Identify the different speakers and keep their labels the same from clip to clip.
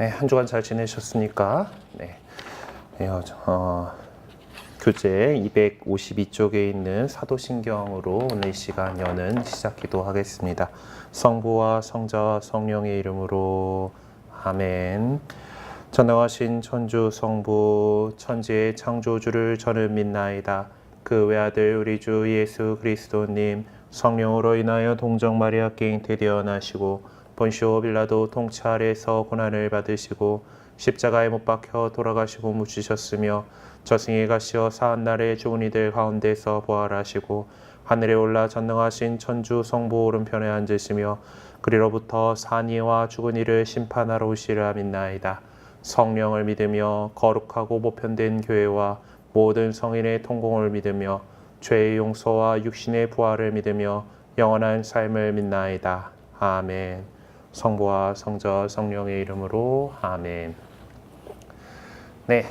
Speaker 1: 네, 한 주간 잘 지내셨습니까? 네. 네, 교재 252쪽에 있는 사도신경으로 오늘 이 시간 여는 시작기도 하겠습니다. 성부와 성자와 성령의 이름으로 아멘. 전능하신 천주 성부 천지의 창조주를 저는 믿나이다. 그 외아들 우리 주 예수 그리스도님 성령으로 인하여 동정 마리아께 잉태되어 나시고 본시오 빌라도 통치 아래에서 고난을 받으시고 십자가에 못 박혀 돌아가시고 묻히셨으며 저승에 가시어 사한날에 죽은 이들 가운데서 부활하시고 하늘에 올라 전능하신 천주 성부 오른편에 앉으시며 그리로부터 산 이와 죽은 이를 심판하러 오시리라 믿나이다. 성령을 믿으며 거룩하고 보편된 교회와 모든 성인의 통공을 믿으며 죄의 용서와 육신의 부활을 믿으며 영원한 삶을 믿나이다. 아멘. 성부와 성자 성령의 이름으로 아멘. 네,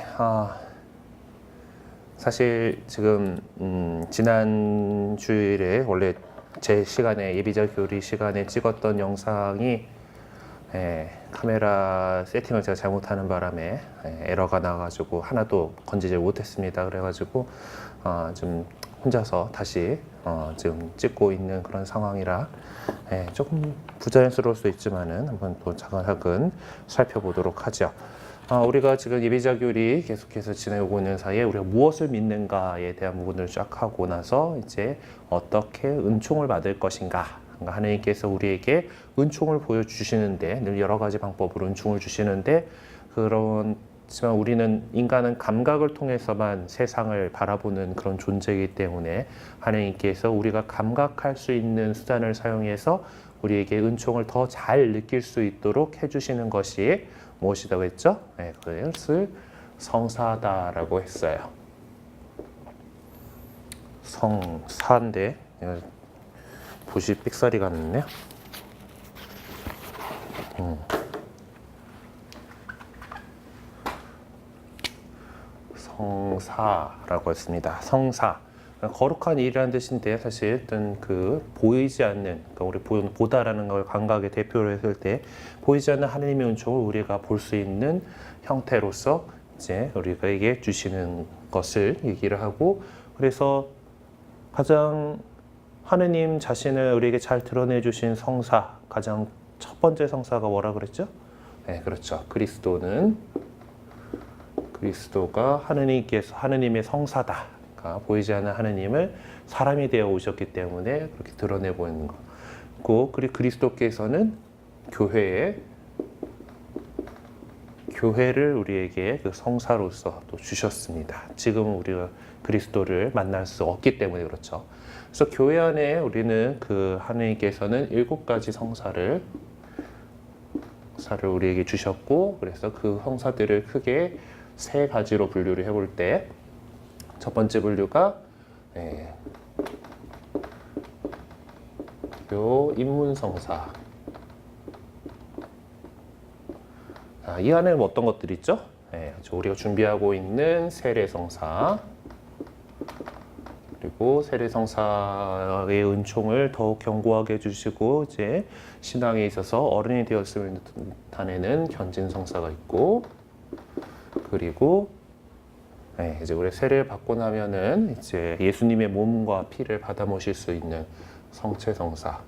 Speaker 1: 사실 지금 지난 주일에 원래 제 시간에 예비자 교리 시간에 찍었던 영상이 카메라 세팅을 제가 잘못하는 바람에 에러가 나가지고 하나도 건지지 못했습니다. 그래가지고 좀 혼자서 다시 지금 찍고 있는 그런 상황이라 조금 부자연스러울 수 있지만은 한번 또 차근차근 살펴보도록 하죠. 우리가 지금 예비자 교리 계속해서 지내오고 있는 사이에 우리가 무엇을 믿는가에 대한 부분을 쫙 하고 나서 이제 어떻게 은총을 받을 것인가. 하나님께서 우리에게 은총을 보여주시는데 늘 여러 가지 방법으로 은총을 주시는데 그렇지만 우리는 인간은 감각을 통해서만 세상을 바라보는 그런 존재이기 때문에 하나님께서 우리가 감각할 수 있는 수단을 사용해서 우리에게 은총을 더 잘 느낄 수 있도록 해주시는 것이 무엇이라고 했죠? 그것을 성사다라고 했어요. 성사인데 붓이 삑사리가 났네요. 성사라고 했습니다. 성사. 거룩한 일이라는 뜻인데 사실 어떤 그 보이지 않는, 그러니까 우리 보다라는 걸 감각의 대표로 했을 때 보이지 않는 하나님의 은총을 우리가 볼 수 있는 형태로서 이제 우리에게 주시는 것을 얘기를 하고, 그래서 가장 하느님 자신을 우리에게 잘 드러내 주신 성사, 가장 첫 번째 성사가 뭐라 그랬죠? 네, 그렇죠. 그리스도가 하느님의 성사다. 그러니까 보이지 않는 하느님을 사람이 되어 오셨기 때문에 그렇게 드러내 보이는 거. 그리고 그리스도께서는 교회를 우리에게 그 성사로서 또 주셨습니다. 지금은 우리가 그리스도를 만날 수 없기 때문에 그렇죠. 그래서 교회 안에 우리는 그 하느님께서는 7가지 성사를 우리에게 주셨고, 그래서 그 성사들을 크게 3가지로 분류를 해볼 때, 첫 번째 분류가 입문성사. 이 안에 어떤 것들이 있죠? 우리가 준비하고 있는 세례성사, 그리고 세례성사의 은총을 더욱 견고하게 해주시고 이제 신앙에 있어서 어른이 되었음을 나타내는 견진성사가 있고, 그리고 이제 우리 세례를 받고 나면은 이제 예수님의 몸과 피를 받아 모실 수 있는 성체성사.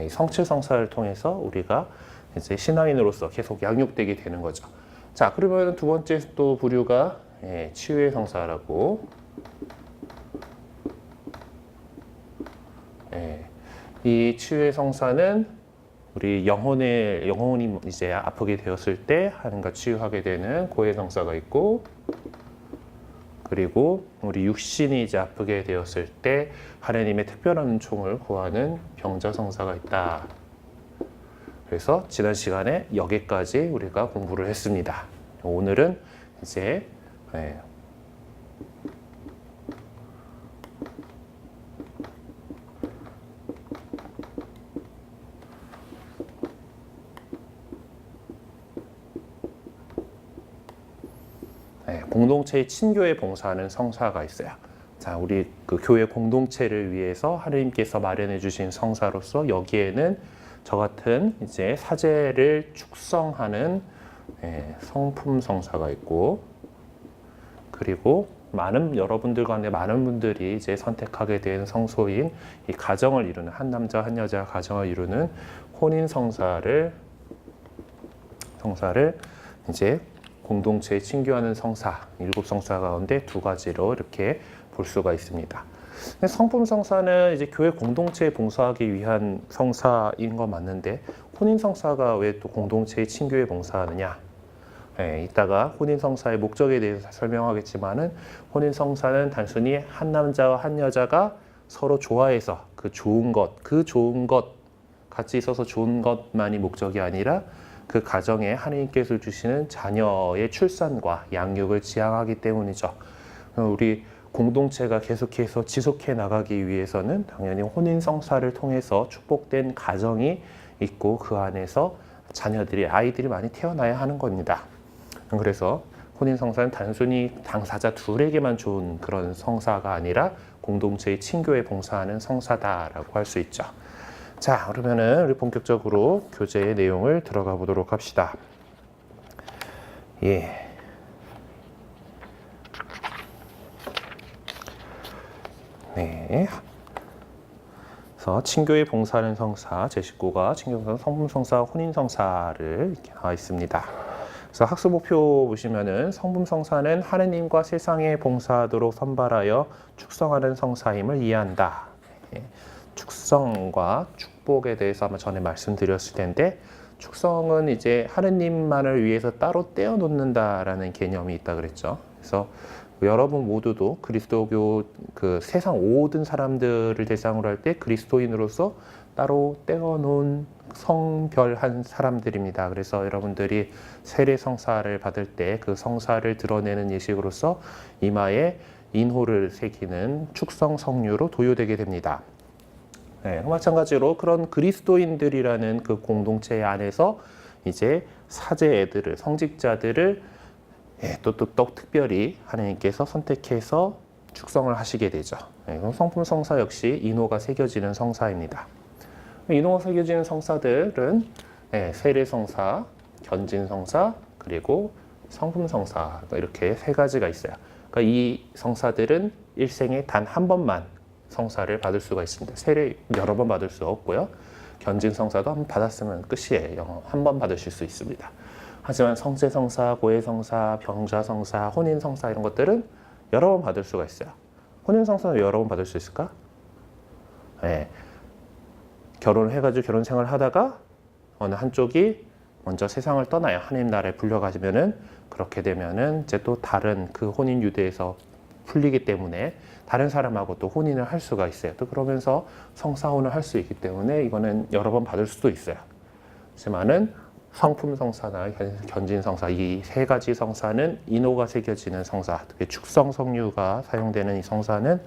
Speaker 1: 이 성체성사를 통해서 우리가 이제 신앙인으로서 계속 양육되게 되는 거죠. 자, 그러면 두 번째 또 부류가 치유의 성사라고. 이 치유의 성사는 우리 영혼이 이제 아프게 되었을 때 하나님과 치유하게 되는 고해 성사가 있고, 그리고 우리 육신이 이제 아프게 되었을 때 하나님의 특별한 은총을 구하는 병자 성사가 있다. 그래서 지난 시간에 여기까지 우리가 공부를 했습니다. 오늘은 이제 공동체의 친교에 봉사하는 성사가 있어요. 자, 우리 그 교회 공동체를 위해서 하나님께서 마련해 주신 성사로서 여기에는 저 같은 이제 사제를 축성하는 성품성사가 있고, 그리고 여러분들 가운데 많은 분들이 이제 선택하게 된 성소인 이 가정을 이루는 한 남자 한 여자 가정을 이루는 혼인성사를 이제 공동체에 친교하는 성사, 7성사 가운데 2가지로 이렇게 볼 수가 있습니다. 성품성사는 이제 교회 공동체에 봉사하기 위한 성사인 거 맞는데, 혼인성사가 왜 또 공동체의 친교에 봉사하느냐? 이따가 혼인성사의 목적에 대해서 설명하겠지만은, 혼인성사는 단순히 한 남자와 한 여자가 서로 좋아해서 그 좋은 것 같이 있어서 좋은 것만이 목적이 아니라 그 가정에 하나님께서 주시는 자녀의 출산과 양육을 지향하기 때문이죠. 우리 공동체가 계속해서 지속해 나가기 위해서는 당연히 혼인성사를 통해서 축복된 가정이 있고 그 안에서 아이들이 많이 태어나야 하는 겁니다. 그래서 혼인성사는 단순히 당사자 둘에게만 좋은 그런 성사가 아니라 공동체의 친교에 봉사하는 성사다라고 할 수 있죠. 자, 그러면은 우리 본격적으로 교재의 내용을 들어가 보도록 합시다. 네. 그래서 친교에 봉사하는 성사 제19가 친교봉사, 성품성사, 혼인성사를 이렇게 나와 있습니다. 그래서 학습 목표 보시면은 성품성사는 하느님과 세상에 봉사하도록 선발하여 축성하는 성사임을 이해한다. 축성과 축복에 대해서 아마 전에 말씀드렸을 텐데, 축성은 이제 하느님만을 위해서 따로 떼어놓는다라는 개념이 있다 그랬죠. 그래서 여러분 모두도 그리스도교 그 세상 모든 사람들을 대상으로 할 때 그리스도인으로서 따로 떼어놓은 성별한 사람들입니다. 그래서 여러분들이 세례 성사를 받을 때 그 성사를 드러내는 예식으로서 이마에 인호를 새기는 축성 성류로 도유되게 됩니다. 마찬가지로 그런 그리스도인들이라는 그 공동체 안에서 이제 사제애들을, 성직자들을 또 특별히 하나님께서 선택해서 축성을 하시게 되죠. 성품성사 역시 인호가 새겨지는 성사입니다. 인호가 새겨지는 성사들은 세례성사, 견진성사, 그리고 성품성사 이렇게 3가지가 있어요. 그러니까 이 성사들은 일생에 단 한 번만 성사를 받을 수가 있습니다. 세례 여러 번 받을 수 없고요. 견진성사도 한 번 받았으면 끝이에요. 한 번 받으실 수 있습니다. 하지만 성제성사, 고해성사, 병자성사, 혼인성사 이런 것들은 여러 번 받을 수가 있어요. 혼인성사는 여러 번 받을 수 있을까? 결혼을 해가지고 결혼 생활을 하다가 어느 한쪽이 먼저 세상을 떠나요. 하나님 나라에 불려가시면은, 그렇게 되면은 이제 또 다른 그 혼인 유대에서 풀리기 때문에 다른 사람하고 또 혼인을 할 수가 있어요. 또 그러면서 성사혼을 할 수 있기 때문에 이거는 여러 번 받을 수도 있어요. 하지만은 성품성사나 견진성사 이 3가지 성사는 인호가 새겨지는 성사, 특히 축성성류가 사용되는 이 성사는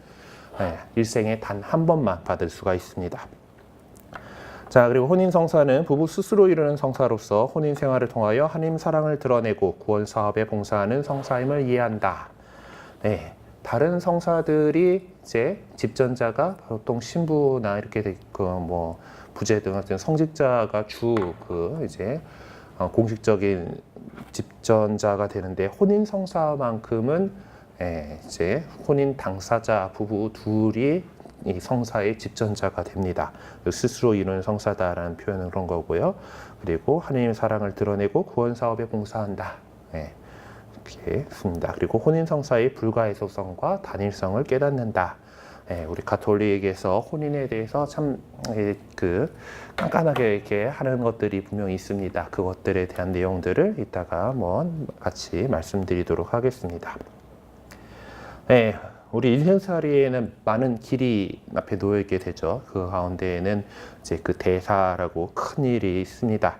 Speaker 1: 일생에 단 한 번만 받을 수가 있습니다. 자, 그리고 혼인성사는 부부 스스로 이루는 성사로서 혼인 생활을 통하여 하나님 사랑을 드러내고 구원 사업에 봉사하는 성사임을 이해한다. 다른 성사들이 이제 집전자가 보통 신부나 이렇게 뭐 부재 등 같은 성직자가 이제 공식적인 집전자가 되는데, 혼인 성사만큼은 이제 혼인 당사자 부부 둘이 이 성사의 집전자가 됩니다. 스스로 이루는 성사다라는 표현은 그런 거고요. 그리고 하나님의 사랑을 드러내고 구원 사업에 봉사한다. 이렇게 씁니다. 그리고 혼인 성사의 불가해소성과 단일성을 깨닫는다. 우리 가톨릭에서 혼인에 대해서 참 깐깐하게 이렇게 하는 것들이 분명히 있습니다. 그것들에 대한 내용들을 이따가 한번 같이 말씀드리도록 하겠습니다. 우리 인생살이에는 많은 길이 앞에 놓여 있게 되죠. 그 가운데에는 이제 그 대사라고 큰 일이 있습니다.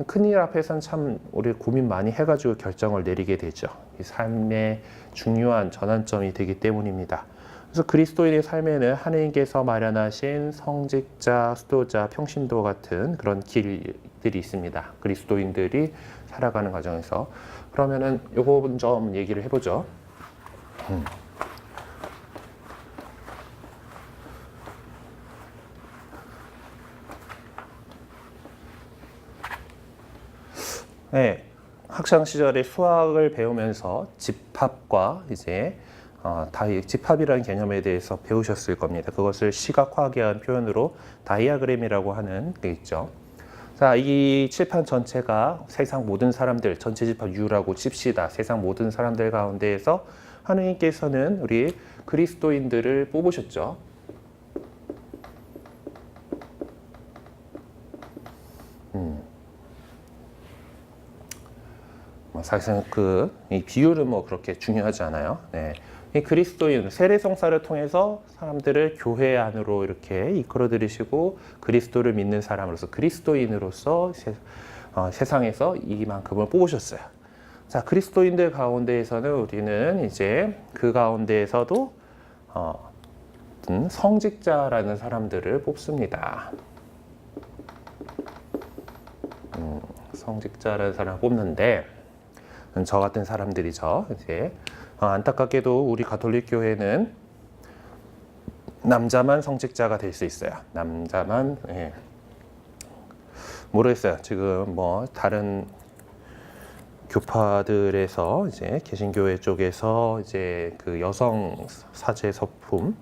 Speaker 1: 큰 일 앞에서는 참 우리 고민 많이 해가지고 결정을 내리게 되죠. 이 삶의 중요한 전환점이 되기 때문입니다. 그래서 그리스도인의 삶에는 하나님께서 마련하신 성직자, 수도자, 평신도 같은 그런 길들이 있습니다. 그리스도인들이 살아가는 과정에서. 그러면은 요거 좀 얘기를 해보죠. 네, 학창 시절에 수학을 배우면서 집합과 이제 집합이라는 개념에 대해서 배우셨을 겁니다. 그것을 시각화하게한 표현으로 다이아그램이라고 하는 게 있죠. 자, 이 칠판 전체가 세상 모든 사람들, 전체 집합 U라고 칩시다. 세상 모든 사람들 가운데에서 하느님께서는 우리 그리스도인들을 뽑으셨죠. 사실상 이 비율은 뭐 그렇게 중요하지 않아요. 네. 이 그리스도인, 세례성사를 통해서 사람들을 교회 안으로 이렇게 이끌어 들이시고 그리스도를 믿는 사람으로서 그리스도인으로서 세상에서 이만큼을 뽑으셨어요. 자, 그리스도인들 가운데에서는 우리는 이제 그 가운데에서도 성직자라는 사람들을 뽑습니다. 성직자라는 사람을 뽑는데 저 같은 사람들이죠. 이제 안타깝게도 우리 가톨릭 교회는 남자만 성직자가 될 수 있어요. 남자만. 예. 모르겠어요. 지금 뭐 다른 교파들에서 이제 개신교회 쪽에서 이제 그 여성 사제 서품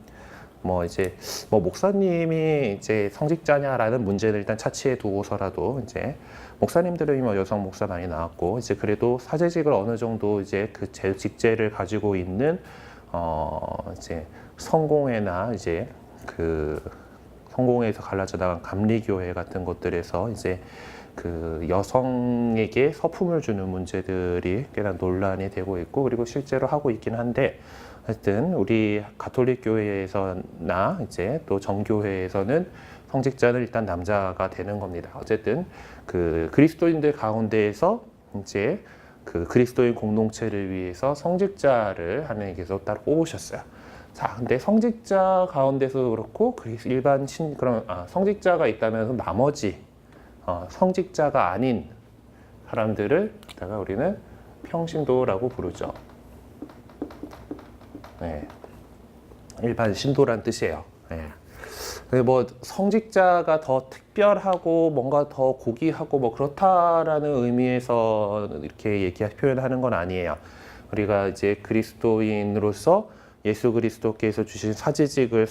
Speaker 1: 이제 목사님이 이제 성직자냐라는 문제를 일단 차치해 두고서라도 이제 목사님들은 여성 목사 많이 나왔고 이제 그래도 사제직을 어느 정도 이제 그 직제를 가지고 있는 이제 성공회나 이제 그 성공회에서 갈라져 나간 감리교회 같은 것들에서 이제 그 여성에게 서품을 주는 문제들이 꽤나 논란이 되고 있고 그리고 실제로 하고 있긴 한데 하여튼 우리 가톨릭 교회에서나 이제 또 정교회에서는 성직자는 일단 남자가 되는 겁니다. 어쨌든 그 그리스도인들 가운데에서 이제 그 그리스도인 공동체를 위해서 성직자를 하나님께서 따로 뽑으셨어요. 자, 근데 성직자 가운데서도 그렇고 일반 성직자가 있다면 나머지 성직자가 아닌 사람들을 우리는 평신도라고 부르죠. 네. 일반 신도란 뜻이에요. 네. 성직자가 더 특별하고 뭔가 더 고귀하고 그렇다라는 의미에서 이렇게 표현하는 건 아니에요. 우리가 이제 그리스도인으로서 예수 그리스도께서 주신 사제직을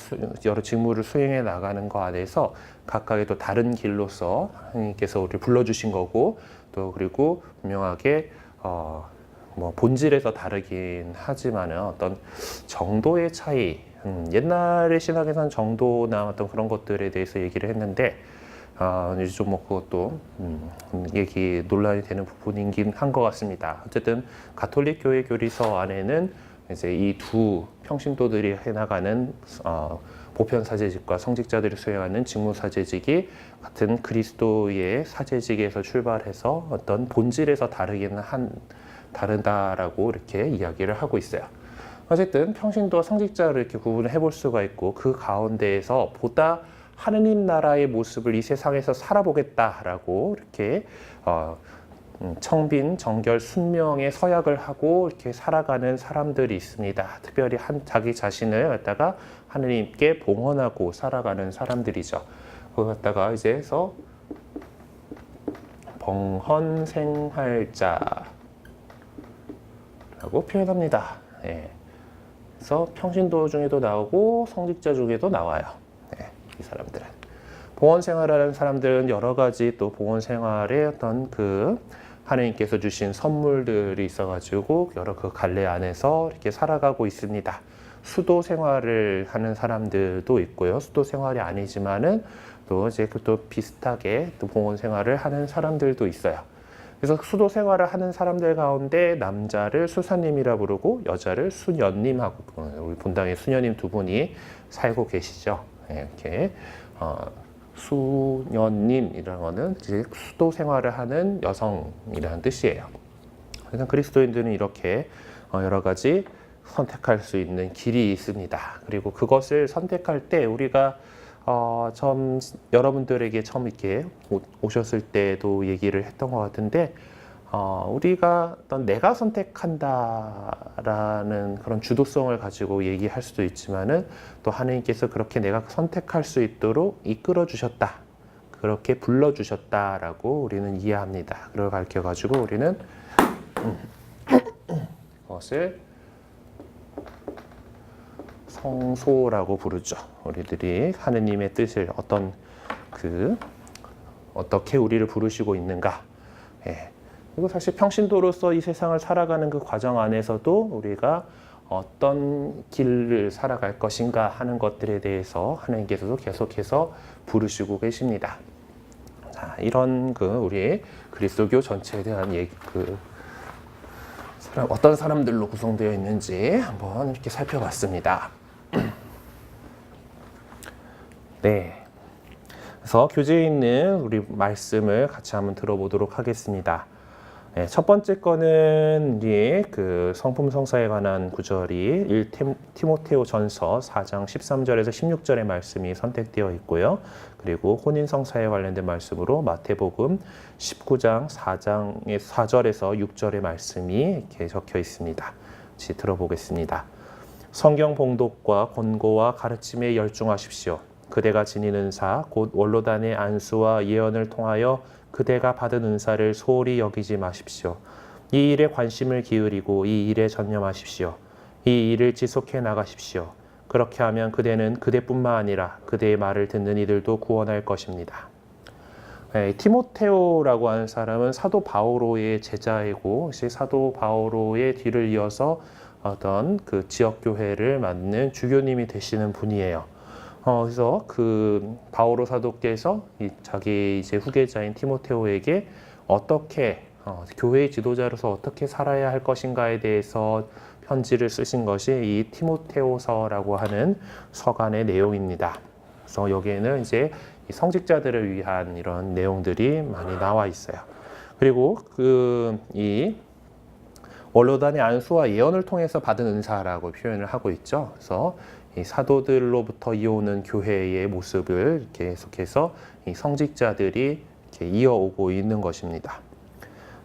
Speaker 1: 여러 직무를 수행해 나가는 것 안에서 각각의 또 다른 길로서 하나님께서 우리를 불러주신 거고 또 그리고 분명하게 본질에서 다르긴 하지만은 어떤 정도의 차이, 옛날의 신학에서는 정도나 어떤 그런 것들에 대해서 얘기를 했는데 요즘 그것도 논란이 되는 부분이긴 한 것 같습니다. 어쨌든 가톨릭 교회 교리서 안에는 이제 이 두 평신도들이 해나가는 보편 사제직과 성직자들이 수행하는 직무 사제직이 같은 그리스도의 사제직에서 출발해서 어떤 본질에서 다르다라고 이렇게 이야기를 하고 있어요. 어쨌든 평신도와 성직자를 이렇게 구분을 해볼 수가 있고 그 가운데에서 보다 하느님 나라의 모습을 이 세상에서 살아보겠다라고 이렇게 청빈, 정결, 순명의 서약을 하고 이렇게 살아가는 사람들이 있습니다. 특별히 자기 자신을 갖다가 하느님께 봉헌하고 살아가는 사람들이죠. 그걸 갖다가 이제서 봉헌생활자라고 표현합니다. 예. 그래서 평신도 중에도 나오고 성직자 중에도 나와요. 예, 이 사람들은. 봉헌생활하는 사람들은 여러 가지 또 봉헌생활의 어떤 하나님께서 주신 선물들이 있어가지고 여러 그 갈래 안에서 이렇게 살아가고 있습니다. 수도 생활을 하는 사람들도 있고요. 수도 생활이 아니지만은 또 이제 또 비슷하게 또 봉헌 생활을 하는 사람들도 있어요. 그래서 수도 생활을 하는 사람들 가운데 남자를 수사님이라 부르고 여자를 수녀님하고 우리 본당에 수녀님 두 분이 살고 계시죠. 이렇게 수녀님이라는 거는 이제 수도 생활을 하는 여성이라는 뜻이에요. 그래서 그리스도인들은 이렇게 여러 가지 선택할 수 있는 길이 있습니다. 그리고 그것을 선택할 때 우리가 여러분들에게 처음 이렇게 오셨을 때도 얘기를 했던 것 같은데 우리가 어떤 내가 선택한다라는 그런 주도성을 가지고 얘기할 수도 있지만은 또 하나님께서 그렇게 내가 선택할 수 있도록 이끌어 주셨다. 그렇게 불러주셨다라고 우리는 이해합니다. 그걸 가르쳐가지고 우리는 그것을 성소라고 부르죠. 우리들이 하느님의 뜻을 어떻게 우리를 부르시고 있는가. 예. 그리고 사실 평신도로서 이 세상을 살아가는 그 과정 안에서도 우리가 어떤 길을 살아갈 것인가 하는 것들에 대해서 하나님께서도 계속해서 부르시고 계십니다. 자, 이런 우리 그리스도교 전체에 대한 어떤 사람들로 구성되어 있는지 한번 이렇게 살펴봤습니다. 네. 그래서 교재에 있는 우리 말씀을 같이 한번 들어보도록 하겠습니다. 네, 첫 번째 거는 그 성품 성사에 관한 구절이 1 티모테오 전서 4장 13절에서 16절의 말씀이 선택되어 있고요. 그리고 혼인 성사에 관련된 말씀으로 마태복음 19장 4절에서 6절의 말씀이 이렇게 적혀 있습니다. 같이 들어보겠습니다. 성경 봉독과 권고와 가르침에 열중하십시오. 그대가 지닌 은사 곧 원로단의 안수와 예언을 통하여 그대가 받은 은사를 소홀히 여기지 마십시오. 이 일에 관심을 기울이고 이 일에 전념하십시오. 이 일을 지속해 나가십시오. 그렇게 하면 그대는 그대뿐만 아니라 그대의 말을 듣는 이들도 구원할 것입니다. 네, 티모테오라고 하는 사람은 사도 바오로의 제자이고 사도 바오로의 뒤를 이어서 어떤 그 지역 교회를 맡는 주교님이 되시는 분이에요. 그래서 그 바오로 사도께서 자기 이제 후계자인 티모테오에게 어떻게 교회의 지도자로서 어떻게 살아야 할 것인가에 대해서 편지를 쓰신 것이 이 티모테오서라고 하는 서간의 내용입니다. 그래서 여기에는 이제 성직자들을 위한 이런 내용들이 많이 나와 있어요. 그리고 이 원로단의 안수와 예언을 통해서 받은 은사라고 표현을 하고 있죠. 그래서 이 사도들로부터 이어오는 교회의 모습을 계속해서 이 성직자들이 이렇게 이어오고 있는 것입니다.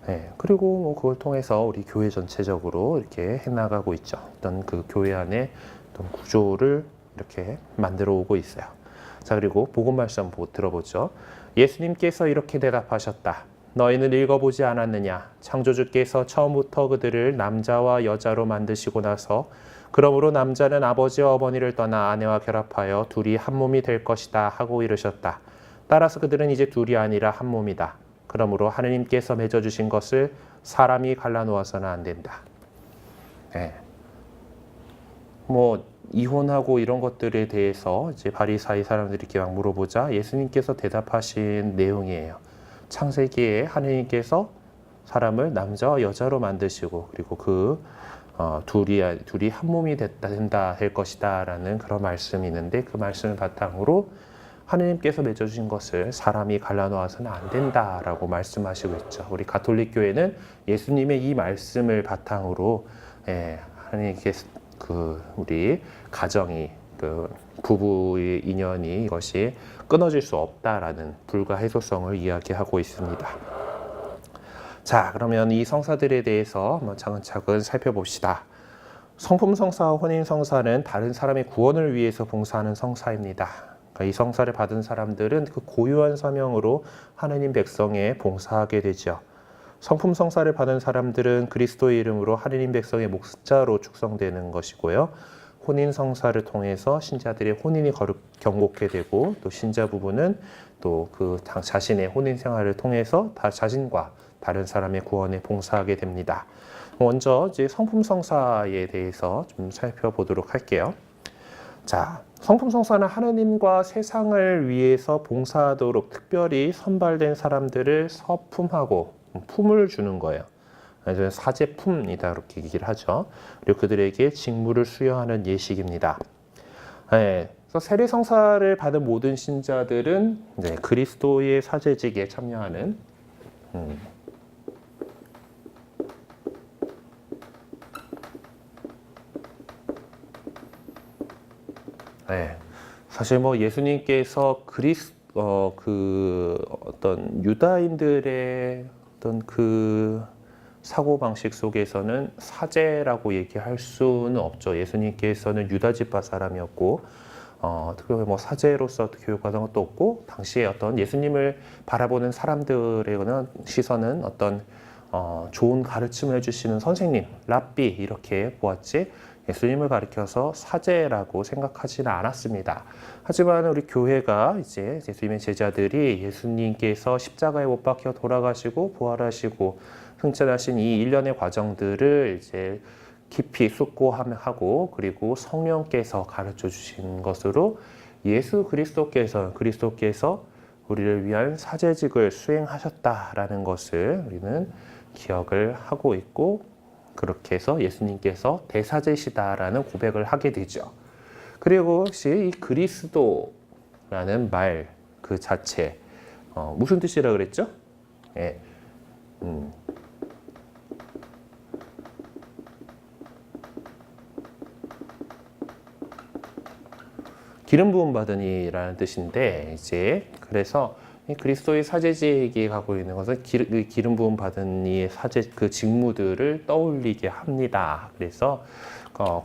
Speaker 1: 네, 그리고 그걸 통해서 우리 교회 전체적으로 이렇게 해나가고 있죠. 어떤 그 교회 안에 어떤 구조를 이렇게 만들어 오고 있어요. 자, 그리고 복음 말씀 한번 들어보죠. 예수님께서 이렇게 대답하셨다. 너희는 읽어보지 않았느냐? 창조주께서 처음부터 그들을 남자와 여자로 만드시고 나서 그러므로 남자는 아버지와 어머니를 떠나 아내와 결합하여 둘이 한 몸이 될 것이다 하고 이르셨다. 따라서 그들은 이제 둘이 아니라 한 몸이다. 그러므로 하느님께서 맺어주신 것을 사람이 갈라놓아서는 안 된다. 네. 이혼하고 이런 것들에 대해서 이제 바리사이 사람들이 이렇게 막 물어보자 예수님께서 대답하신 내용이에요. 창세기에 하느님께서 사람을 남자와 여자로 만드시고 그리고 둘이 한 몸이 된다 할 것이다 라는 그런 말씀이 있는데 그 말씀을 바탕으로 하느님께서 맺어주신 것을 사람이 갈라놓아서는 안 된다라고 말씀하시고 있죠. 우리 가톨릭 교회는 예수님의 이 말씀을 바탕으로 하느님께서 우리 가정이 부부의 인연이 이것이 끊어질 수 없다라는 불가해소성을 이야기하고 있습니다. 자, 그러면 이 성사들에 대해서 한번 차근차근 살펴봅시다. 성품 성사와 혼인 성사는 다른 사람의 구원을 위해서 봉사하는 성사입니다. 그러니까 이 성사를 받은 사람들은 그 고유한 사명으로 하느님 백성에 봉사하게 되죠. 성품 성사를 받은 사람들은 그리스도의 이름으로 하느님 백성의 목자로 축성되는 것이고요. 혼인 성사를 통해서 신자들의 혼인이 경고케 되고 또 신자 부부는 또 그 자신의 혼인 생활을 통해서 자신과 다른 사람의 구원에 봉사하게 됩니다. 먼저 이제 성품 성사에 대해서 좀 살펴보도록 할게요. 자, 성품 성사는 하느님과 세상을 위해서 봉사하도록 특별히 선발된 사람들을 서품하고 품을 주는 거예요. 그래서 사제품이다 이렇게 얘기를 하죠. 그리고 그들에게 직무를 수여하는 예식입니다. 네, 그래서 세례 성사를 받은 모든 신자들은 이제 그리스도의 사제직에 참여하는 네, 사실 예수님께서 어떤 유다인들의 어떤 그 사고 방식 속에서는 사제라고 얘기할 수는 없죠. 예수님께서는 유다 지파 사람이었고 특히 뭐 사제로서 교육 과정은 또 없고, 당시에 어떤 예수님을 바라보는 사람들의 시선은 어떤 좋은 가르침을 해주시는 선생님, 랍비 이렇게 보았지, 예수님을 가리켜서 사제라고 생각하지는 않았습니다. 하지만 우리 교회가 이제 예수님의 제자들이 예수님께서 십자가에 못 박혀 돌아가시고 부활하시고 승천하신 이 일련의 과정들을 이제 깊이 숙고하고, 그리고 성령께서 가르쳐 주신 것으로 예수 그리스도께서 우리를 위한 사제직을 수행하셨다라는 것을 우리는 기억을 하고 있고, 그렇게 해서 예수님께서 대사제시다라는 고백을 하게 되죠. 그리고 혹시 이 그리스도라는 말 그 자체 무슨 뜻이라 그랬죠? 예. 기름 부음 받으니라는 뜻인데, 이제 그래서 그리스도의 사제직이 갖고 있는 것은 기름 부음 받은 이의 사제 그 직무들을 떠올리게 합니다. 그래서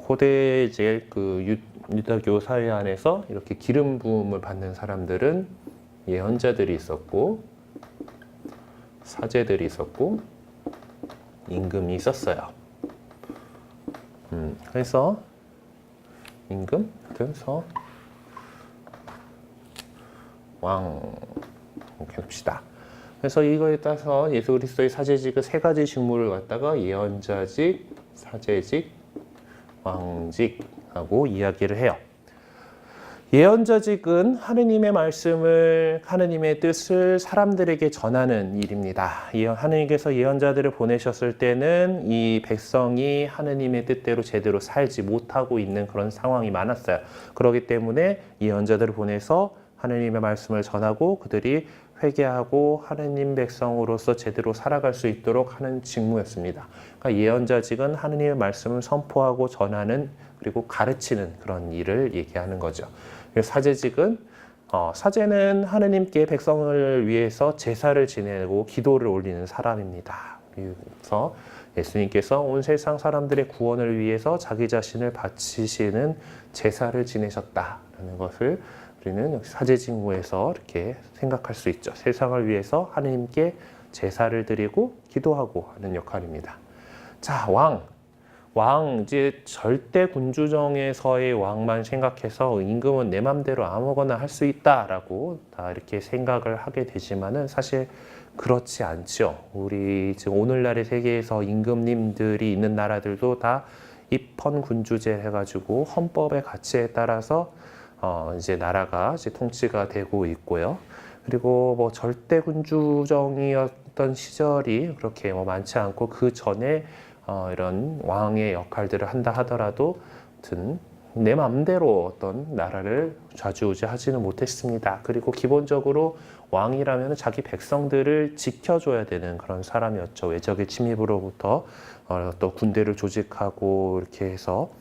Speaker 1: 고대 이제 그 유다교 사회 안에서 이렇게 기름 부음을 받는 사람들은 예언자들이 있었고, 사제들이 있었고, 임금이 있었어요. 그래서 임금, 그래서 왕 이렇게 봅시다. 그래서 이거에 따라서 예수 그리스도의 사제직은 세 가지 직무를 갖다가 예언자직, 사제직, 왕직하고 이야기를 해요. 예언자직은 하느님의 말씀을, 하느님의 뜻을 사람들에게 전하는 일입니다. 하느님께서 예언자들을 보내셨을 때는 이 백성이 하느님의 뜻대로 제대로 살지 못하고 있는 그런 상황이 많았어요. 그렇기 때문에 예언자들을 보내서 하느님의 말씀을 전하고 그들이 회개하고 하느님 백성으로서 제대로 살아갈 수 있도록 하는 직무였습니다. 그러니까 예언자직은 하느님의 말씀을 선포하고 전하는, 그리고 가르치는 그런 일을 얘기하는 거죠. 사제직은 사제는 하느님께 백성을 위해서 제사를 지내고 기도를 올리는 사람입니다. 그래서 예수님께서 온 세상 사람들의 구원을 위해서 자기 자신을 바치시는 제사를 지내셨다라는 것을 우리는 사제 직무에서 이렇게 생각할 수 있죠. 세상을 위해서 하느님께 제사를 드리고 기도하고 하는 역할입니다. 자, 이제 절대 군주정에서의 왕만 생각해서 임금은 내 맘대로 아무거나 할 수 있다라고 다 이렇게 생각을 하게 되지만은 사실 그렇지 않죠. 우리 지금 오늘날의 세계에서 임금님들이 있는 나라들도 다 입헌 군주제 해가지고 헌법의 가치에 따라서 이제 나라가 이제 통치가 되고 있고요. 그리고 뭐 절대 군주정이었던 시절이 그렇게 많지 않고, 그 전에 이런 왕의 역할들을 한다 하더라도 내 마음대로 어떤 나라를 좌지우지하지는 못했습니다. 그리고 기본적으로 왕이라면 자기 백성들을 지켜줘야 되는 그런 사람이었죠. 외적의 침입으로부터 또 군대를 조직하고 이렇게 해서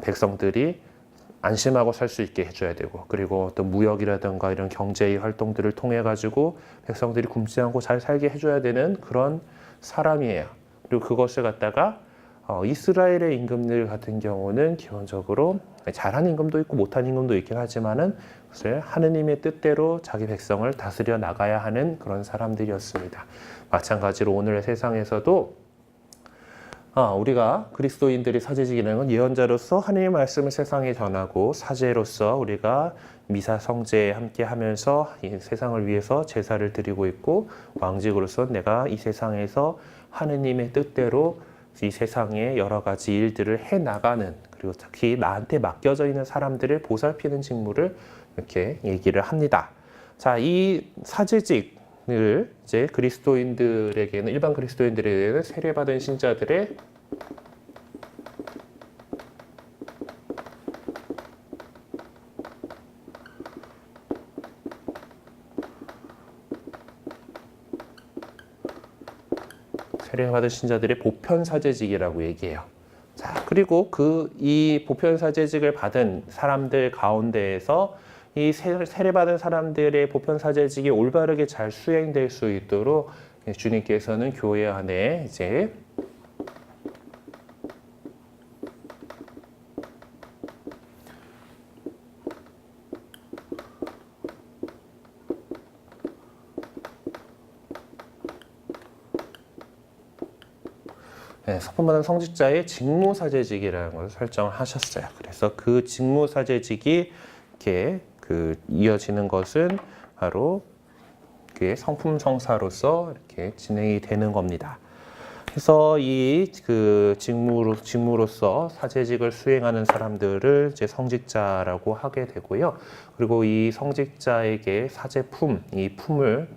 Speaker 1: 백성들이 안심하고 살 수 있게 해줘야 되고, 그리고 또 무역이라든가 이런 경제의 활동들을 통해 가지고 백성들이 굶지 않고 잘 살게 해줘야 되는 그런 사람이에요. 그리고 그것을 갖다가 이스라엘의 임금들 같은 경우는 기본적으로 잘한 임금도 있고 못한 임금도 있긴 하지만은 그것을 하느님의 뜻대로 자기 백성을 다스려 나가야 하는 그런 사람들이었습니다. 마찬가지로 오늘의 세상에서도 우리가 그리스도인들이 사제직이라는 건 예언자로서 하느님의 말씀을 세상에 전하고, 사제로서 우리가 미사 성제에 함께 하면서 이 세상을 위해서 제사를 드리고 있고, 왕직으로서 내가 이 세상에서 하느님의 뜻대로 이 세상의 여러 가지 일들을 해나가는, 그리고 특히 나한테 맡겨져 있는 사람들을 보살피는 직무를 이렇게 얘기를 합니다. 자, 이 사제직을 이제 그리스도인들에게는, 일반 그리스도인들에게는 세례받은 신자들의 세례받은 신자들의 보편사제직이라고 얘기해요. 자, 그리고 이 보편사제직을 받은 사람들 가운데에서 이 세례받은 사람들의 보편사제직이 올바르게 잘 수행될 수 있도록 주님께서는 교회 안에 이제 네, 서품받은 성직자의 직무사제직이라는 것을 설정하셨어요. 그래서 그 직무사제직이 이렇게 이어지는 것은 바로 그게 성품성사로서 이렇게 진행이 되는 겁니다. 그래서 이 직무로서 사제직을 수행하는 사람들을 이제 성직자라고 하게 되고요. 그리고 이 성직자에게 사제품, 이 품을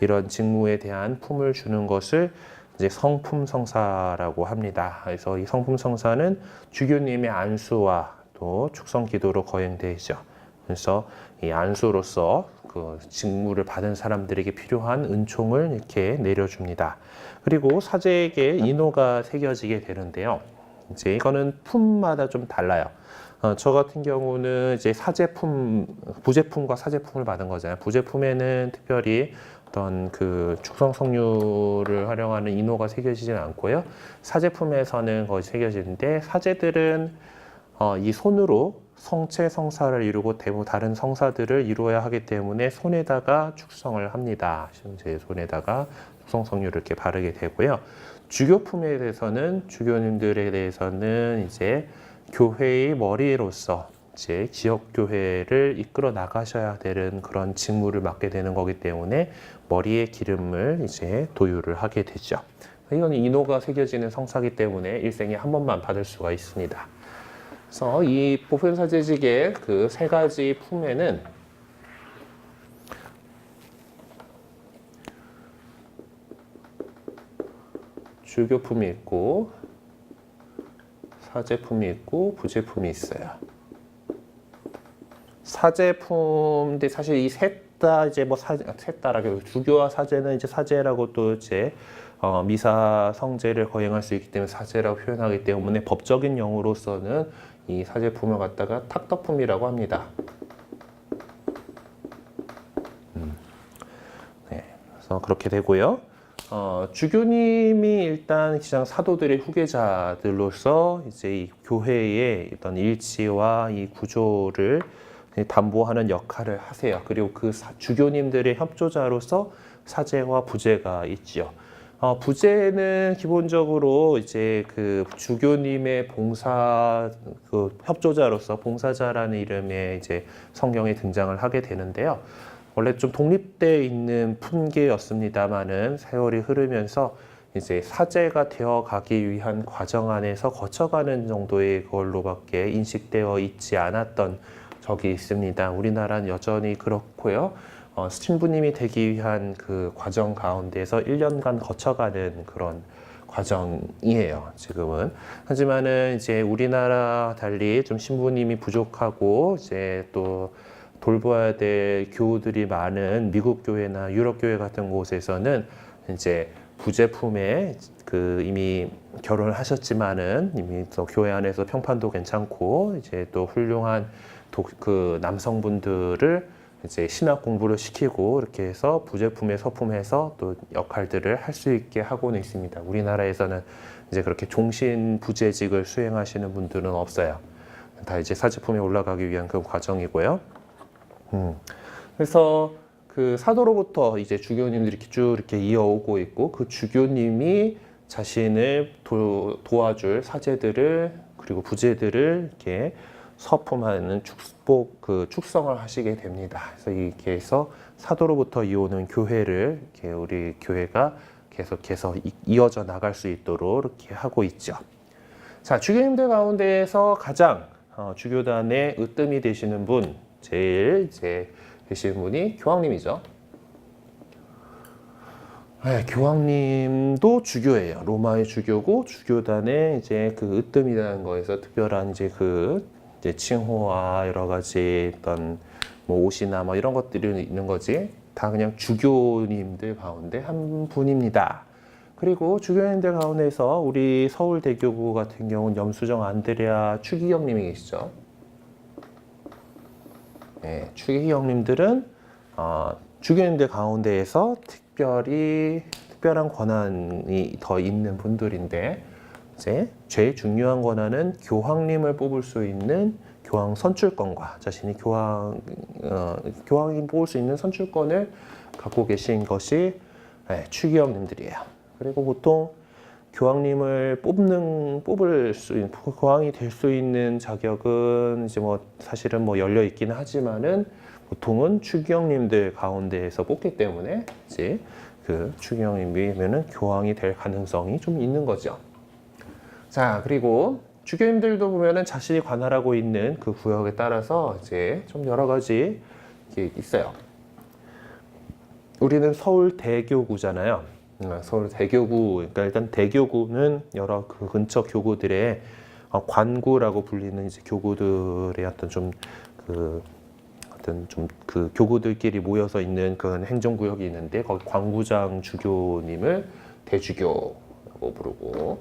Speaker 1: 이런 직무에 대한 품을 주는 것을 이제 성품성사라고 합니다. 그래서 이 성품성사는 주교님의 안수와 또 축성기도로 거행되죠. 그래서 이 안수로서 그 직무를 받은 사람들에게 필요한 은총을 이렇게 내려줍니다. 그리고 사제에게 인호가 새겨지게 되는데요. 이제 이거는 품마다 좀 달라요. 저 같은 경우는 이제 부제품과 사제품을 받은 거잖아요. 부제품에는 특별히 어떤 축성 성류를 활용하는 인호가 새겨지지는 않고요. 사제품에서는 거의 새겨지는데, 사제들은 이 손으로 성체 성사를 이루고 다른 성사들을 이루어야 하기 때문에 손에다가 축성을 합니다. 제 손에다가 축성 성류를 이렇게 바르게 되고요. 주교품에 대해서는 주교님들에 대해서는 이제 교회의 머리로서 이제 지역 교회를 이끌어 나가셔야 되는 그런 직무를 맡게 되는 거기 때문에 머리에 기름을 이제 도유를 하게 되죠. 이건 인호가 새겨지는 성사기 때문에 일생에 한 번만 받을 수가 있습니다. 그래서 이 보편사제직의 그 세 가지 품에는 주교품이 있고 사제품이 있고 부제품이 있어요. 사제품인데 사실 이 셋 다 이제 셋 다라고 주교와 사제는 이제 사제라고 또 이제 미사 성제를 거행할 수 있기 때문에 사제라고 표현하기 때문에 법적인 용어로서는 이 사제품을 갖다가 탁덕품이라고 합니다. 네, 그래서 그렇게 되고요. 주교님이 일단 기장 사도들의 후계자들로서 이제 이 교회의 어떤 일치와 이 구조를 담보하는 역할을 하세요. 그리고 그 주교님들의 협조자로서 사제와 부제가 있지요. 부제는 기본적으로 이제 주교님의 봉사 협조자로서 봉사자라는 이름의 이제 성경에 등장을 하게 되는데요. 원래 좀 독립돼 있는 품계였습니다만은 세월이 흐르면서 이제 사제가 되어 가기 위한 과정 안에서 거쳐가는 정도의 걸로밖에 인식되어 있지 않았던 적이 있습니다. 우리나라는 여전히 그렇고요. 신부님이 되기 위한 그 과정 가운데서 1년간 거쳐가는 그런 과정이에요, 지금은. 하지만은 이제 우리나라 달리 좀 신부님이 부족하고 이제 또 돌봐야 될 교우들이 많은 미국 교회나 유럽 교회 같은 곳에서는 이제 부제품에 이미 결혼을 하셨지만은 이미 또 교회 안에서 평판도 괜찮고 이제 또 훌륭한 남성분들을 이제 신학 공부를 시키고 이렇게 해서 부제품에 서품해서 또 역할들을 할 수 있게 하고는 있습니다. 우리나라에서는 이제 그렇게 종신 부제직을 수행하시는 분들은 없어요. 다 이제 사제품에 올라가기 위한 그 과정이고요. 그래서 사도로부터 이제 주교님들이 쭉 이렇게 이어오고 있고, 그 주교님이 자신을 도와줄 사제들을 그리고 부제들을 이렇게 서품하는 축성을 하시게 됩니다. 그래서 이렇게 해서 사도로부터 이어오는 교회를 이렇게 우리 교회가 계속해서 이어져 나갈 수 있도록 이렇게 하고 있죠. 자, 주교님들 가운데에서 가장 주교단의 으뜸이 되시는 분, 제일 이제 되시는 분이 교황님이죠. 네, 교황님도 주교예요. 로마의 주교고 주교단의 이제 으뜸이라는 거에서 특별한 이제 이제 칭호와 여러 가지 어떤 옷이나 이런 것들이 있는 거지. 다 그냥 주교님들 가운데 한 분입니다. 그리고 주교님들 가운데서 우리 서울대교구 같은 경우는 염수정 안드레아 추기경님이 계시죠. 네, 추기경님들은 주교님들 가운데에서 특별한 권한이 더 있는 분들인데, 이제 제일 중요한 권한은 교황님을 뽑을 수 있는 교황 선출권과 자신이 교황이 뽑을 수 있는 선출권을 갖고 계신 것이 추기경님들이에요. 그리고 보통 교황님을 뽑을 수 있는, 교황이 될 수 있는 자격은 이제 뭐 사실은 뭐 열려 있기는 하지만은 보통은 추기경님들 가운데에서 뽑기 때문에 이제 그 추기경님이면은 교황이 될 가능성이 좀 있는 거죠. 자, 그리고 주교님들도 보면은 자신이 관할하고 있는 그 구역에 따라서 이제 좀 여러 가지 게 있어요. 우리는 서울 대교구잖아요. 서울 대교구, 그러니까 일단 대교구는 여러 그 근처 교구들의 관구라고 불리는 이제 교구들의 어떤 그 교구들끼리 모여서 있는 그런 행정구역이 있는데 거기 관구장 주교님을 대주교라고 부르고,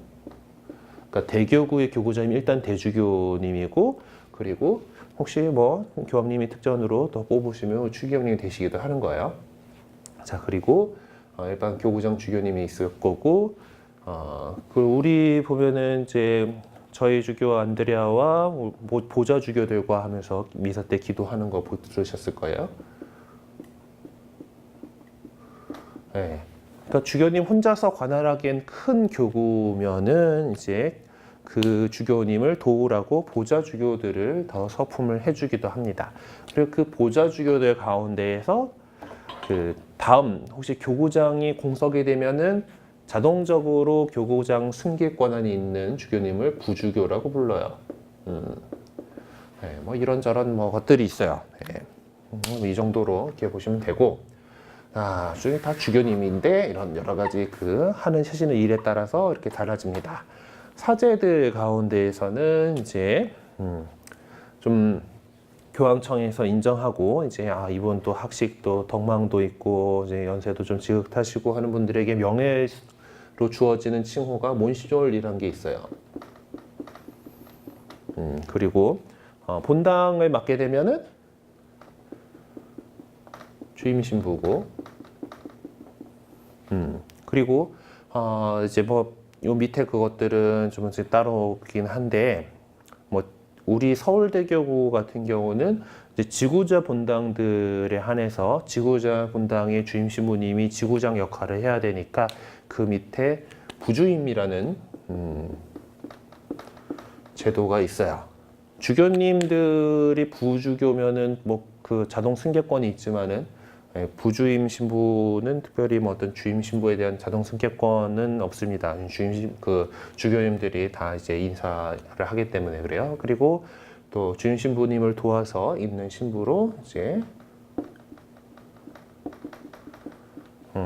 Speaker 1: 그러니까 대교구의 교구장이 일단 대주교님이고, 그리고 혹시 뭐 교황님이 특전으로 더 뽑으시면 추기경님이 되시기도 하는 거예요. 자, 그리고 일반 교구장 주교님이 있을 거고, 그 우리 보면은 이제 저희 주교 안드레아와 보좌 주교들과 하면서 미사 때 기도하는 거 들으셨을 거예요. 네. 그러니까 주교님 혼자서 관할하기엔 큰 교구면은 이제 그 주교님을 도우라고 보좌 주교들을 더 서품을 해주기도 합니다. 그리고 그 보좌 주교들 가운데에서 그 다음 혹시 교구장이 공석이 되면은 자동적으로 교구장 승계 권한이 있는 주교님을 부주교라고 불러요. 네, 뭐 이런저런 뭐 것들이 있어요. 네. 이 정도로 이렇게 보시면 되고, 중에 다 주교님인데 이런 여러 가지 그 하시는 일에 따라서 이렇게 달라집니다. 사제들 가운데에서는 이제 좀 교황청에서 인정하고 이제 이분 또 학식도 덕망도 있고 이제 연세도 좀 지긋하시고 하는 분들에게 명예로 주어지는 칭호가 몬시뇰이라는 게 있어요. 그리고 본당을 맡게 되면은 주임 신부고, 그리고 이제 뭐 요 밑에 그것들은 좀 이제 따로긴 한데, 뭐 우리 서울대교구 같은 경우는 이제 지구자 본당들에 한해서 지구자 본당의 주임 신부님이 지구장 역할을 해야 되니까 그 밑에 부주임이라는 제도가 있어요. 주교님들이 부주교면은 뭐 그 자동 승계권이 있지만은 부주임 신부는 특별히 뭐 어떤 주임 신부에 대한 자동 승계권은 없습니다. 주교님들이 다 이제 인사를 하기 때문에 그래요. 그리고 또 주임 신부님을 도와서 있는 신부로 이제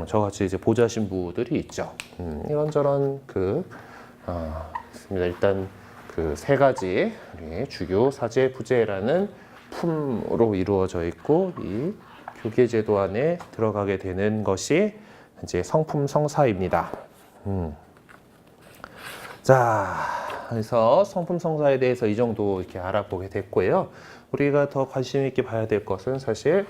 Speaker 1: 저같이 이제 보좌 신부들이 있죠. 이런저런 있습니다. 일단 그 세 가지 주교, 사제, 부제라는 품으로 이루어져 있고, 이 교계제도 안에 들어가게 되는 것이 이제 성품 성사입니다. 자, 그래서 성품 성사에 대해서 이 정도 이렇게 알아보게 됐고요. 우리가 더 관심 있게 봐야 될 것은 사실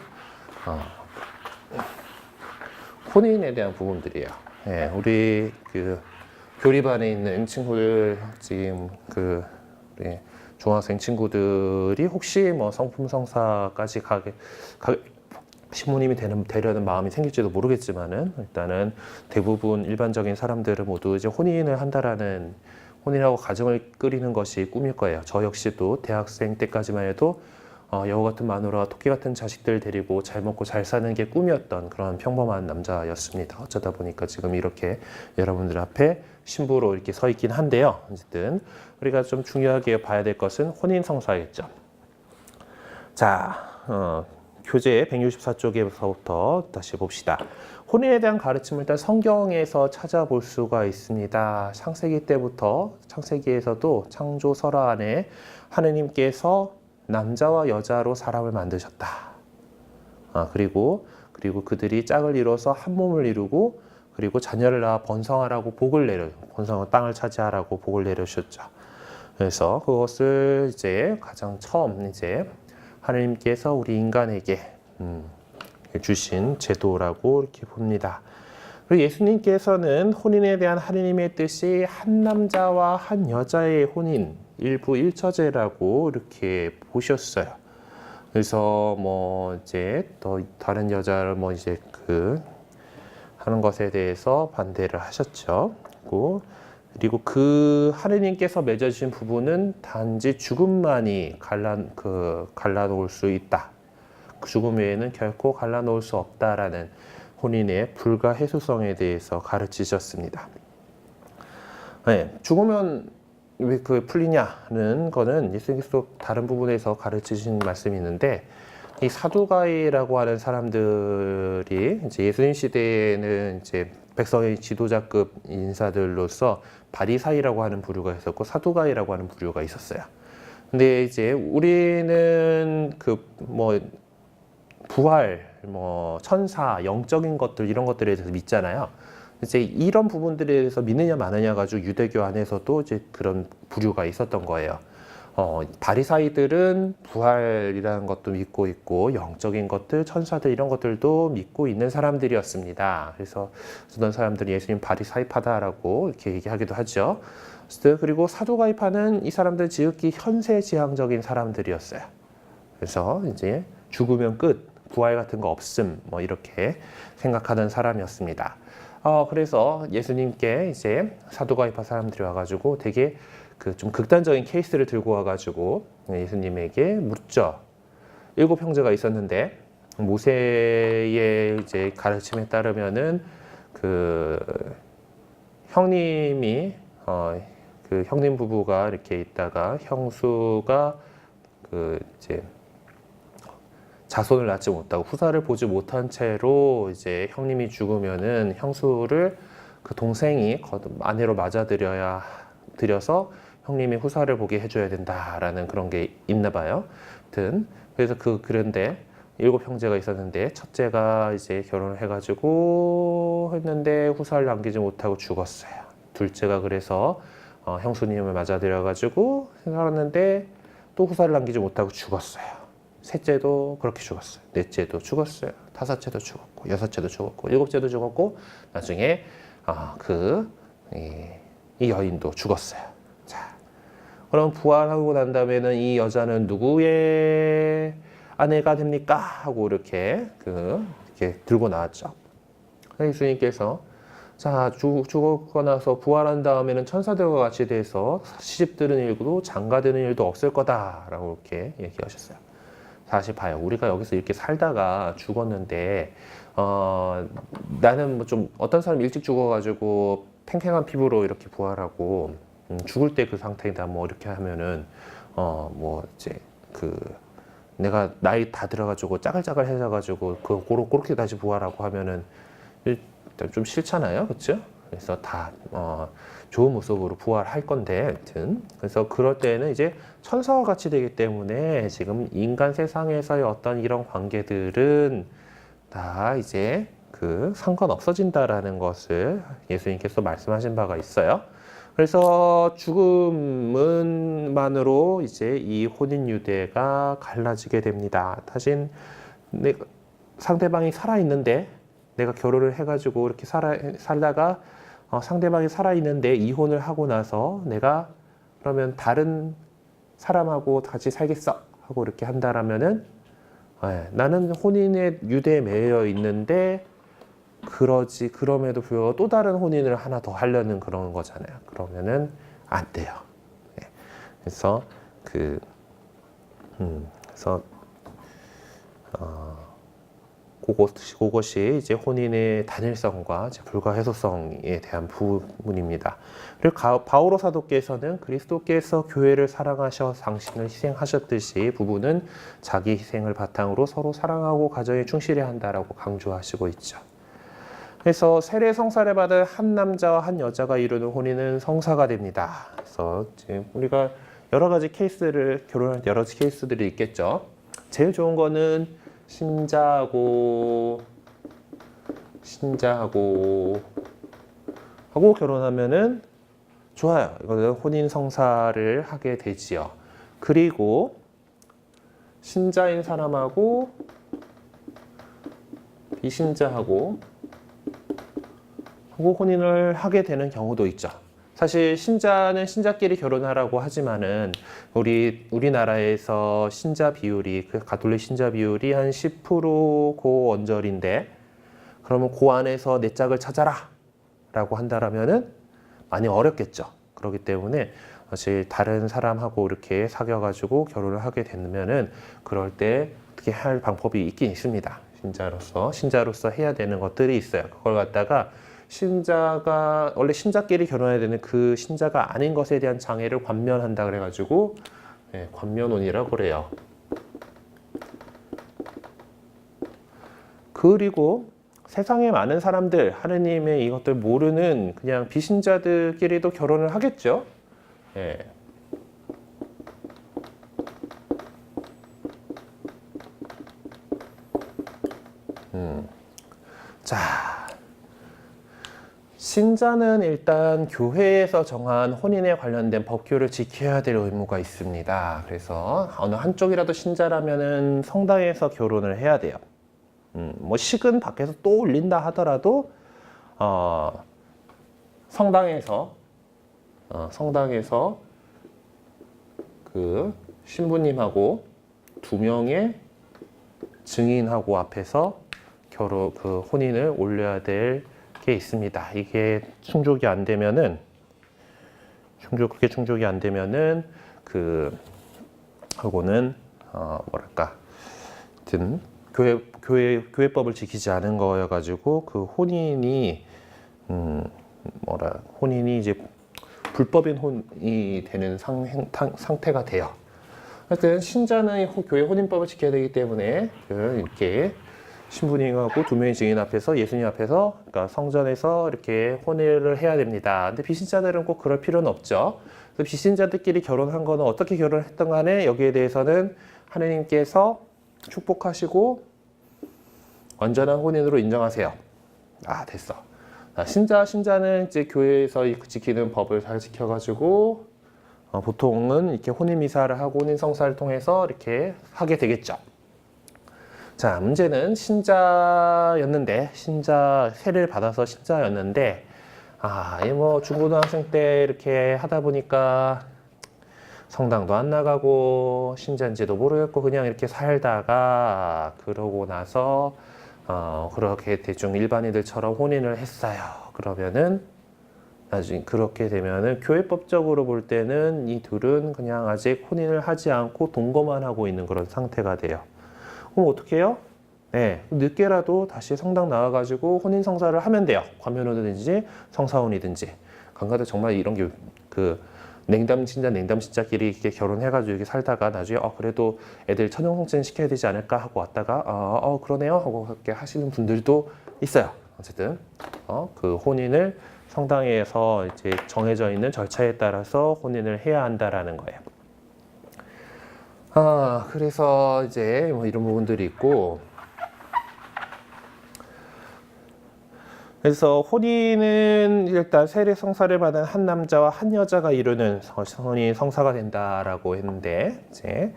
Speaker 1: 혼인에 대한 부분들이에요. 예, 우리 그 교리반에 있는 친구들 지금 우리 중학생 친구들이 혹시 뭐 성품 성사까지 신부님이 되려는 마음이 생길지도 모르겠지만은, 일단은 대부분 일반적인 사람들은 모두 이제 혼인하고 가정을 꾸리는 것이 꿈일 거예요. 저 역시도 대학생 때까지만 해도 여우 같은 마누라와 토끼 같은 자식들 데리고 잘 먹고 잘 사는 게 꿈이었던 그런 평범한 남자였습니다. 어쩌다 보니까 지금 이렇게 여러분들 앞에 신부로 이렇게 서 있긴 한데요. 어쨌든 우리가 좀 중요하게 봐야 될 것은 혼인 성사겠죠. 자, 교재 164쪽에서부터 다시 봅시다. 혼인에 대한 가르침을 일단 성경에서 찾아볼 수가 있습니다. 창세기에서도 창조설화 안에 하느님께서 남자와 여자로 사람을 만드셨다. 그리고 그들이 짝을 이뤄서 한 몸을 이루고, 그리고 자녀를 낳아 번성하라고 번성을 땅을 차지하라고 복을 내려주셨죠. 그래서 그것을 이제 가장 처음 이제 하느님께서 우리 인간에게 주신 제도라고 이렇게 봅니다. 그리고 예수님께서는 혼인에 대한 하느님의 뜻이 한 남자와 한 여자의 혼인, 일부 일처제라고 이렇게 보셨어요. 그래서 뭐 이제 더 다른 여자를 뭐 이제 하는 것에 대해서 반대를 하셨죠. 그리고 그리고 그 하느님께서 맺어주신 부부는 단지 죽음만이 갈라놓을 수 있다. 그 죽음 외에는 결코 갈라놓을 수 없다라는 혼인의 불가해수성에 대해서 가르치셨습니다. 네, 죽으면 왜 그 풀리냐는 거는 예수님께서 다른 부분에서 가르치신 말씀이 있는데, 이 사두가이라고 하는 사람들이 이제 예수님 시대에는 이제 백성의 지도자급 인사들로서 바리사이라고 하는 부류가 있었고 사두가이라고 하는 부류가 있었어요. 근데 이제 우리는 부활, 천사, 영적인 것들 이런 것들에 대해서 믿잖아요. 이제 이런 부분들에 대해서 믿느냐 마느냐 가지고 유대교 안에서도 이제 그런 부류가 있었던 거예요. 바리사이들은 부활이라는 것도 믿고 있고 영적인 것들, 천사들 이런 것들도 믿고 있는 사람들이었습니다. 그래서 어떤 사람들이 예수님 바리사이파다라고 이렇게 얘기하기도 하죠. 그리고 사두가이파는 이 사람들 지극히 현세지향적인 사람들이었어요. 그래서 이제 죽으면 끝, 부활 같은 거 없음, 이렇게 생각하는 사람이었습니다. 그래서 예수님께 이제 사두가이파 사람들이 와가지고 되게 좀 극단적인 케이스를 들고 와가지고 예수님에게 묻죠. 7 형제가 있었는데 모세의 이제 가르침에 따르면은 형님이 형님 부부가 이렇게 있다가 형수가 이제 자손을 낳지 못하고 후사를 보지 못한 채로 이제 형님이 죽으면은 형수를 그 동생이 아내로 들여서 형님이 후사를 보게 해줘야 된다라는 그런 게 있나 봐요. 아무튼 그래서 그런데 7 형제가 있었는데 첫째가 이제 결혼을 해가지고 했는데 후사를 남기지 못하고 죽었어요. 둘째가 그래서 형수님을 맞아들여가지고 살았는데 또 후사를 남기지 못하고 죽었어요. 셋째도 그렇게 죽었어요. 넷째도 죽었어요. 다섯째도 죽었고, 여섯째도 죽었고, 일곱째도 죽었고, 나중에 이 여인도 죽었어요. 자, 그럼 부활하고 난 다음에는 이 여자는 누구의 아내가 됩니까? 하고 이렇게 들고 나왔죠. 예수님께서 자, 죽고 나서 부활한 다음에는 천사들과 같이 돼서 시집드는 일도 장가드는 일도 없을 거다라고 이렇게 얘기하셨어요. 사실 봐요. 우리가 여기서 이렇게 살다가 죽었는데 나는 좀 어떤 사람 일찍 죽어가지고 팽팽한 피부로 이렇게 부활하고 죽을 때 그 상태이다 이렇게 하면은 이제 내가 나이 다 들어가지고 짜글짜글해져가지고 그렇게 다시 부활하고 하면은 일단 좀 싫잖아요, 그렇죠? 그래서 다 좋은 모습으로 부활할 건데, 아무튼 그래서 그럴 때는 이제 천사와 같이 되기 때문에 지금 인간 세상에서의 어떤 이런 관계들은 다 이제 상관 없어진다라는 것을 예수님께서 말씀하신 바가 있어요. 그래서 죽음만으로 이제 이 혼인 유대가 갈라지게 됩니다. 다신 상대방이 살아 있는데 내가 결혼을 해가지고 이렇게 살다가 상대방이 살아있는데 이혼을 하고 나서 내가 그러면 다른 사람하고 같이 살겠어 하고 이렇게 한다라면은 나는 혼인의 유대에 매여 있는데 그럼에도 불구하고 또 다른 혼인을 하나 더 하려는 그런 거잖아요. 그러면은 안 돼요. 그래서 그것이 이제 혼인의 단일성과 불가해소성에 대한 부분입니다. 그리고 바오로 사도께서는 그리스도께서 교회를 사랑하셔 당신을 희생하셨듯이 부부는 자기 희생을 바탕으로 서로 사랑하고 가정에 충실해야 한다라고 강조하시고 있죠. 그래서 세례 성사를 받은 한 남자와 한 여자가 이루는 혼인은 성사가 됩니다. 그래서 지금 우리가 여러 가지 결혼할 때 여러 가지 케이스들이 있겠죠. 제일 좋은 거는 신자하고 하고 결혼하면은 좋아요. 이거는 혼인 성사를 하게 되지요. 그리고 신자인 사람하고 비신자하고 혼인을 하게 되는 경우도 있죠. 사실 신자는 신자끼리 결혼하라고 하지만은 우리나라에서 신자 비율이 가톨릭 신자 비율이 한 10% 고원절인데 그러면 그 안에서 내 짝을 찾아라 라고 한다라면은 많이 어렵겠죠. 그렇기 때문에 사실 다른 사람하고 이렇게 사귀어가지고 결혼을 하게 되면은 그럴 때 어떻게 할 방법이 있긴 있습니다. 신자로서 해야 되는 것들이 있어요. 그걸 갖다가 신자가 원래 신자끼리 결혼해야 되는 그 신자가 아닌 것에 대한 장애를 관면한다 그래가지고 관면혼이라고 그래요. 그리고 세상에 많은 사람들 하느님의 이것들 모르는 그냥 비신자들끼리도 결혼을 하겠죠. 예. 자, 신자는 일단 교회에서 정한 혼인에 관련된 법규를 지켜야 될 의무가 있습니다. 그래서 어느 한쪽이라도 신자라면은 성당에서 결혼을 해야 돼요. 뭐 식은 밖에서 또 올린다 하더라도 성당에서 그 신부님하고 2명의 증인하고 앞에서 그 혼인을 올려야 될 게 있습니다. 이게 충족이 안 되면은 그게 충족이 안 되면은 그하고는 뭐랄까 하여튼 교회법을 지키지 않은 거여가지고 그 혼인이 혼인이 이제 불법인 혼이 되는 상태가 돼요. 하여튼 신자는 교회 혼인법을 지켜야 되기 때문에 이렇게 신부님하고 2명의 증인 앞에서 예수님 앞에서 그러니까 성전에서 이렇게 혼인을 해야 됩니다. 근데 비신자들은 꼭 그럴 필요는 없죠. 그래서 비신자들끼리 결혼한 거는 어떻게 결혼했던 간에 여기에 대해서는 하느님께서 축복하시고 완전한 혼인으로 인정하세요. 아, 됐어. 신자는 이제 교회에서 지키는 법을 잘 지켜가지고 보통은 이렇게 혼인 미사를 하고 혼인 성사를 통해서 이렇게 하게 되겠죠. 자, 문제는 신자였는데 세를 받아서 신자였는데 뭐 중고등학생 때 이렇게 하다 보니까 성당도 안 나가고 신자인지도 모르겠고 그냥 이렇게 살다가 그러고 나서 그렇게 대충 일반인들처럼 혼인을 했어요. 그러면은 나중에 그렇게 되면은 교회법적으로 볼 때는 이 둘은 그냥 아직 혼인을 하지 않고 동거만 하고 있는 그런 상태가 돼요. 그럼 어떻게 해요? 네, 늦게라도 다시 성당 나와가지고 혼인 성사를 하면 돼요. 관면혼이든지 성사혼이든지. 간간도 정말 이런 게 냉담신자끼리 이렇게 결혼해가지고 이렇게 살다가 나중에 그래도 애들 천연성진 시켜야 되지 않을까 하고 왔다가 그러네요 하고 그렇게 하시는 분들도 있어요. 어쨌든 그 혼인을 성당에서 이제 정해져 있는 절차에 따라서 혼인을 해야 한다라는 거예요. 그래서 이제 뭐 이런 부분들이 있고, 그래서 혼인은 일단 세례 성사를 받은 한 남자와 한 여자가 이루는 혼인 성사가 된다라고 했는데, 이제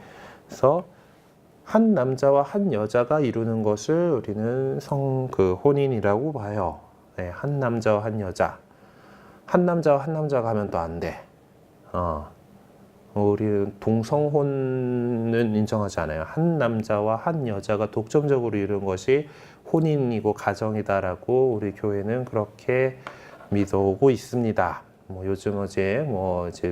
Speaker 1: 그래서 한 남자와 한 여자가 이루는 것을 우리는 혼인이라고 봐요. 네, 한 남자와 한 여자, 한 남자와 한 남자가 하면 또 안 돼. 우리는 동성혼은 인정하지 않아요. 한 남자와 한 여자가 독점적으로 이루는 것이 혼인이고 가정이다라고 우리 교회는 그렇게 믿어오고 있습니다. 뭐 요즘 이제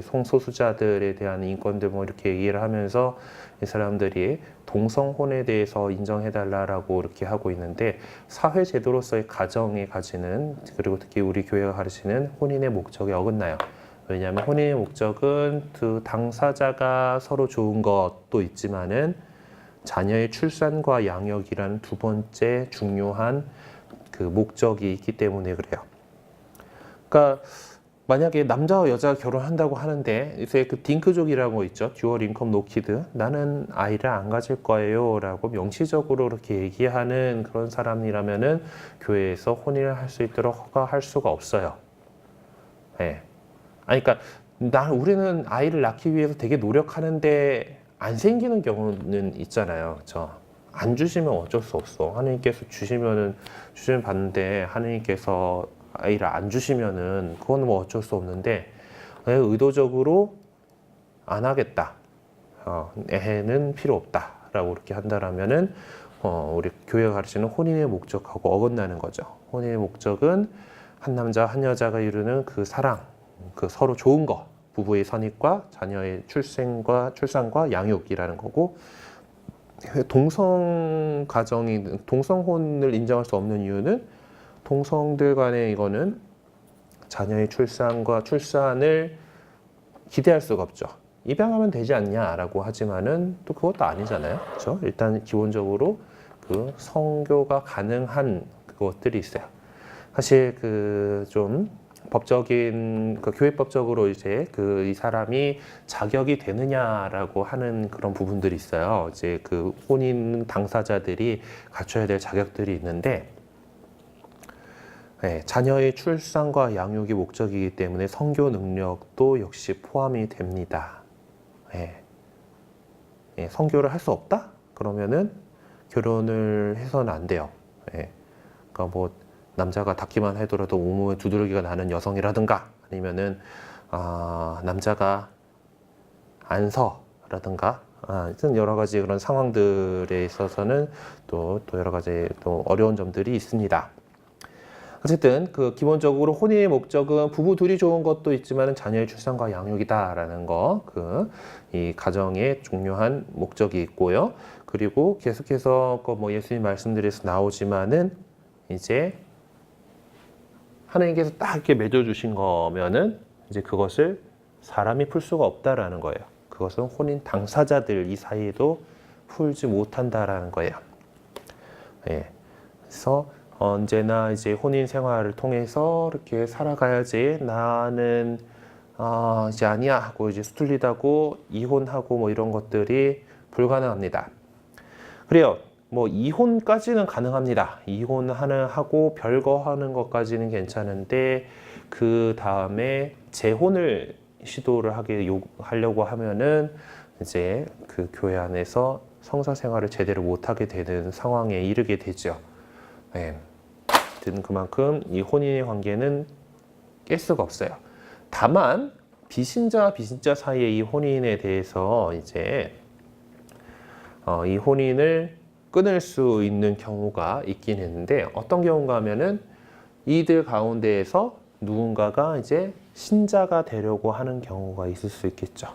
Speaker 1: 성소수자들에 대한 인권들 뭐 이렇게 얘기를 하면서 이 사람들이 동성혼에 대해서 인정해달라라고 이렇게 하고 있는데, 사회 제도로서의 가정이 가지는, 그리고 특히 우리 교회가 가르치는 혼인의 목적에 어긋나요. 왜냐하면 혼인의 목적은 그 당사자가 서로 좋은 것도 있지만은 자녀의 출산과 양육이라는 두 번째 중요한 그 목적이 있기 때문에 그래요. 그러니까 만약에 남자와 여자가 결혼한다고 하는데 요새 그 딩크족이라고 있죠. 듀얼 인컴 노 키드. 나는 아이를 안 가질 거예요 라고 명시적으로 이렇게 얘기하는 그런 사람이라면은 교회에서 혼인을 할 수 있도록 허가할 수가 없어요. 네. 그러니까 우리는 아이를 낳기 위해서 되게 노력하는데 안 생기는 경우는 있잖아요. 그렇죠? 안 주시면 어쩔 수 없어. 하느님께서 주시면 받는데 하느님께서 아이를 안 주시면은 그건 뭐 어쩔 수 없는데, 의도적으로 안 하겠다. 애는 필요 없다라고 이렇게 한다라면은 우리 교회가 가르치는 혼인의 목적하고 어긋나는 거죠. 혼인의 목적은 한 남자 한 여자가 이루는 그 사랑, 그 서로 좋은 거, 부부의 선입과 자녀의 출산과 양육이라는 거고, 동성 가정이 동성혼을 인정할 수 없는 이유는 동성들 간의 이거는 자녀의 출산을 기대할 수가 없죠. 입양하면 되지 않냐라고 하지만은 또 그것도 아니잖아요. 그렇죠? 일단 기본적으로 그 성교가 가능한 그것들이 있어요. 사실 그 좀 법적인 그 교회법적으로 이제 그 이 사람이 자격이 되느냐라고 하는 그런 부분들이 있어요. 이제 그 혼인 당사자들이 갖춰야 될 자격들이 있는데, 네, 자녀의 출산과 양육이 목적이기 때문에 성교 능력도 역시 포함이 됩니다. 네. 네, 성교를 할 수 없다? 그러면은 결혼을 해서는 안 돼요. 네. 그러니까 뭐 남자가 닿기만 하더라도 온몸에 두드러기가 나는 여성이라든가, 아니면은 남자가 안서라든가, 하여튼 여러 가지 그런 상황들에 있어서는 또 여러 가지 또 어려운 점들이 있습니다. 어쨌든 그 기본적으로 혼인의 목적은 부부 둘이 좋은 것도 있지만 자녀의 출산과 양육이다라는 거, 그 이 가정의 중요한 목적이 있고요. 그리고 계속해서 뭐 예수님 말씀들에서 나오지만은 이제 하나님께서 딱 이렇게 맺어주신 거면은 이제 그것을 사람이 풀 수가 없다라는 거예요. 그것은 혼인 당사자들 이 사이에도 풀지 못한다라는 거예요. 예. 그래서 언제나 이제 혼인 생활을 통해서 이렇게 살아가야지, 나는 이제 아니야 하고 이제 수틀리다고 이혼하고 뭐 이런 것들이 불가능합니다. 그래요. 뭐 이혼까지는 가능합니다. 이혼하고 별거 하는 것까지는 괜찮은데, 그 다음에 재혼을 시도를 하려고 하면은 이제 그 교회 안에서 성사 생활을 제대로 못하게 되는 상황에 이르게 되죠. 네. 그만큼 이 혼인의 관계는 깰 수가 없어요. 다만 비신자와 비신자 사이의 이 혼인에 대해서 이제 이 혼인을 끊을 수 있는 경우가 있긴 했는데, 어떤 경우가 하면은 이들 가운데에서 누군가가 이제 신자가 되려고 하는 경우가 있을 수 있겠죠.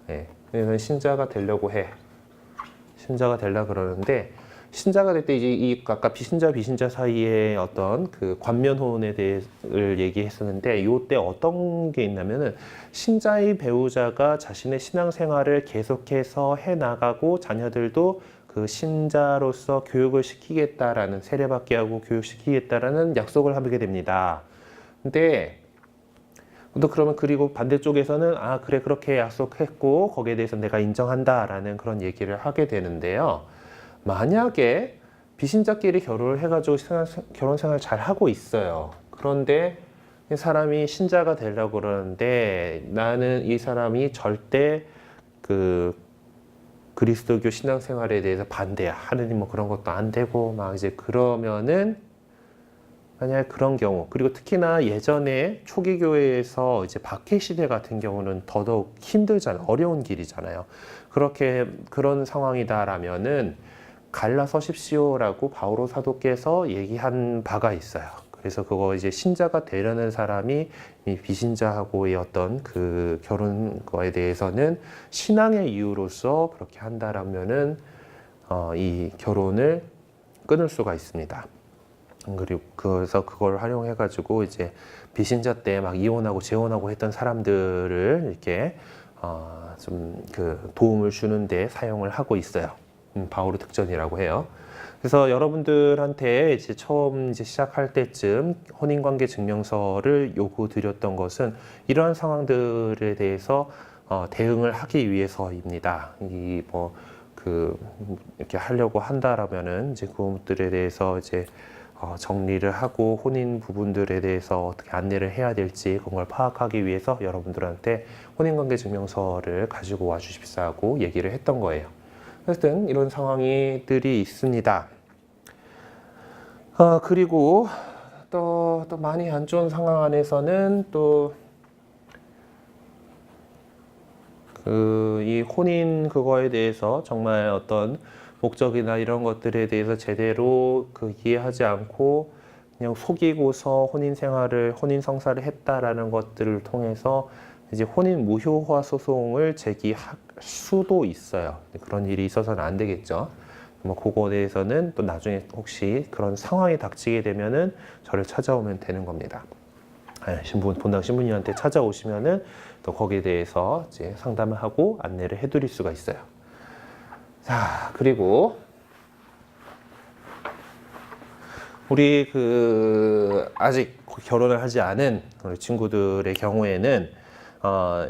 Speaker 1: 네. 그래서 신자가 되려고 해. 신자가 되려 그러는데, 신자가 될 때 이제 이 아까 비신자 사이의 어떤 그 관면혼에 대해서 얘기했었는데, 요때 어떤 게 있냐면은 신자의 배우자가 자신의 신앙생활을 계속해서 해 나가고 자녀들도 그 신자로서 교육을 시키겠다라는, 세례받게 하고 교육시키겠다라는 약속을 하게 됩니다. 근데 또 그러면 그리고 반대쪽에서는 그래 그렇게 약속했고 거기에 대해서 내가 인정한다라는 그런 얘기를 하게 되는데요. 만약에 비신자끼리 결혼을 해가지고 결혼 생활을 잘 하고 있어요. 그런데 이 사람이 신자가 되려고 그러는데, 나는 이 사람이 절대 그 그리스도교 신앙생활에 대해서 반대야. 하느님 뭐 그런 것도 안 되고 막 이제 그러면은, 만약 그런 경우, 그리고 특히나 예전에 초기 교회에서 이제 박해 시대 같은 경우는 더더욱 힘들잖아요. 어려운 길이잖아요. 그런 상황이다라면은 갈라서십시오라고 바오로 사도께서 얘기한 바가 있어요. 그래서 그거 이제 신자가 되려는 사람이 이 비신자하고의 어떤 그 결혼 거에 대해서는 신앙의 이유로서 그렇게 한다라면은 이 결혼을 끊을 수가 있습니다. 그리고 그래서 그걸 활용해 가지고 이제 비신자 때 막 이혼하고 재혼하고 했던 사람들을 이렇게 좀 그 도움을 주는데 사용을 하고 있어요. 바오로 특전이라고 해요. 그래서 여러분들한테 이제 처음 이제 시작할 때쯤 혼인관계 증명서를 요구드렸던 것은 이러한 상황들에 대해서 대응을 하기 위해서입니다. 이렇게 하려고 한다라면은 이제 그것들에 대해서 이제 정리를 하고 혼인 부분들에 대해서 어떻게 안내를 해야 될지 그런 걸 파악하기 위해서 여러분들한테 혼인관계 증명서를 가지고 와 주십사고 얘기를 했던 거예요. 어쨌든 이런 상황들이 있습니다. 그리고 또 많이 안 좋은 상황 안에서는 또 이 혼인 그거에 대해서 정말 어떤 목적이나 이런 것들에 대해서 제대로 이해하지 않고 그냥 속이고서 혼인 성사를 했다라는 것들을 통해서 이제 혼인 무효화 소송을 제기할 수도 있어요. 그런 일이 있어서는 안 되겠죠. 뭐 그거에 대해서는 또 나중에 혹시 그런 상황이 닥치게 되면은 저를 찾아오면 되는 겁니다. 본당 신부님한테 찾아오시면은 또 거기에 대해서 이제 상담을 하고 안내를 해드릴 수가 있어요. 자, 그리고 우리 아직 결혼을 하지 않은 우리 친구들의 경우에는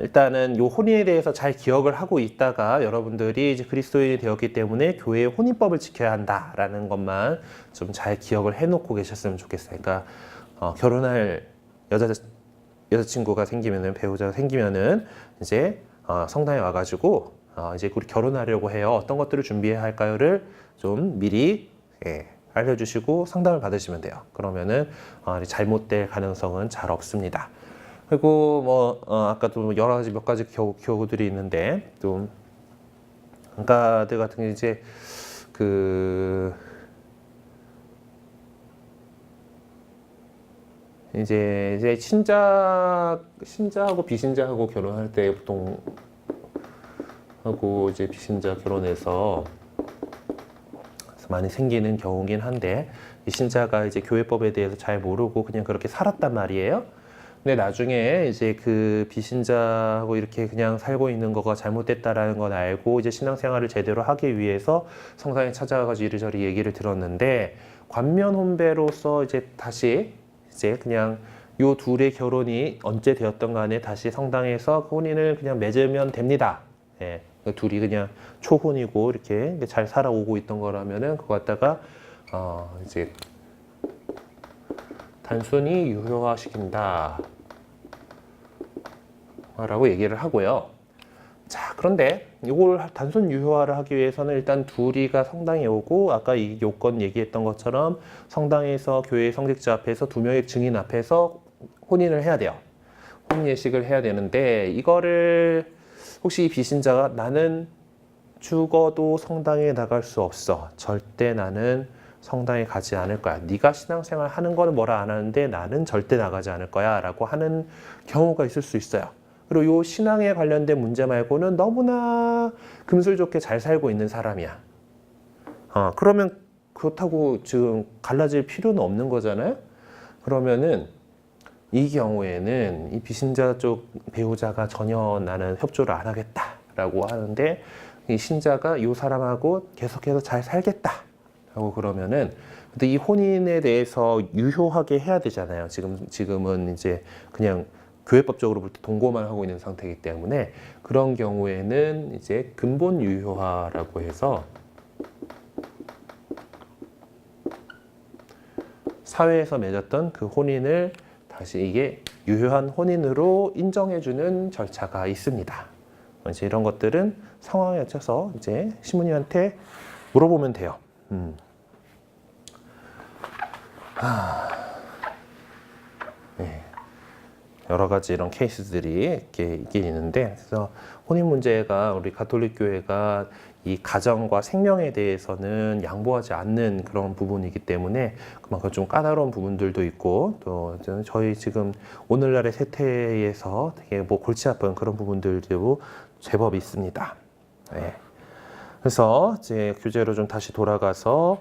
Speaker 1: 일단은 요 혼인에 대해서 잘 기억을 하고 있다가 여러분들이 이제 그리스도인이 되었기 때문에 교회의 혼인법을 지켜야 한다라는 것만 좀 잘 기억을 해놓고 계셨으면 좋겠어요. 그러니까 결혼할 여자친구가 생기면은, 배우자가 생기면은 이제 성당에 와가지고 이제 우리 결혼하려고 해요. 어떤 것들을 준비해야 할까요를 좀 미리 알려주시고 상담을 받으시면 돼요. 그러면은 잘못될 가능성은 잘 없습니다. 그리고 뭐 아까도 여러 가지 몇 가지 경우들이 있는데 좀 안가들 같은 게 이제 신자하고 비신자하고 결혼할 때 보통 하고 이제 비신자 결혼해서 많이 생기는 경우긴 한데, 이 신자가 이제 교회법에 대해서 잘 모르고 그냥 그렇게 살았단 말이에요. 근데 나중에 이제 그 비신자하고 이렇게 그냥 살고 있는 거가 잘못됐다라는 건 알고 이제 신앙생활을 제대로 하기 위해서 성당에 찾아가가지고 이리저리 얘기를 들었는데, 관면 혼배로서 이제 다시 이제 그냥 요 둘의 결혼이 언제 되었던 간에 다시 성당에서 혼인을 그냥 맺으면 됩니다. 예. 둘이 그냥 초혼이고 이렇게 잘 살아오고 있던 거라면은 그거 갖다가 이제 단순히 유효화시킨다 라고 얘기를 하고요. 자, 그런데 이걸 단순 유효화를 하기 위해서는 일단 둘이가 성당에 오고, 아까 이 요건 얘기했던 것처럼 성당에서 교회 성직자 앞에서 2명의 증인 앞에서 혼인을 해야 돼요. 혼인 예식을 해야 되는데, 이거를 혹시 이 비신자가 나는 죽어도 성당에 나갈 수 없어, 절대 나는 성당에 가지 않을 거야, 네가 신앙생활 하는 거는 뭐라 안 하는데 나는 절대 나가지 않을 거야 라고 하는 경우가 있을 수 있어요. 그리고 요 신앙에 관련된 문제 말고는 너무나 금술 좋게 잘 살고 있는 사람이야. 그러면 그렇다고 지금 갈라질 필요는 없는 거잖아요. 그러면은 이 경우에는 이 비신자 쪽 배우자가 전혀 나는 협조를 안 하겠다라고 하는데, 이 신자가 이 사람하고 계속해서 잘 살겠다라고 그러면은, 근데 이 혼인에 대해서 유효하게 해야 되잖아요. 지금은 이제 그냥 교회법적으로 볼 때 동거만 하고 있는 상태이기 때문에, 그런 경우에는 이제 근본 유효화라고 해서 사회에서 맺었던 그 혼인을 다시 이게 유효한 혼인으로 인정해주는 절차가 있습니다. 이제 이런 것들은 상황에 맞춰서 이제 신부님한테 물어보면 돼요. 네. 여러 가지 이런 케이스들이 이렇게 있긴 있는데, 그래서 혼인 문제가 우리 가톨릭 교회가 이 가정과 생명에 대해서는 양보하지 않는 그런 부분이기 때문에 그만큼 좀 까다로운 부분들도 있고, 또 저희 지금 오늘날의 세태에서 되게 뭐 골치 아픈 그런 부분들도 제법 있습니다. 네. 그래서 이제 교재로 좀 다시 돌아가서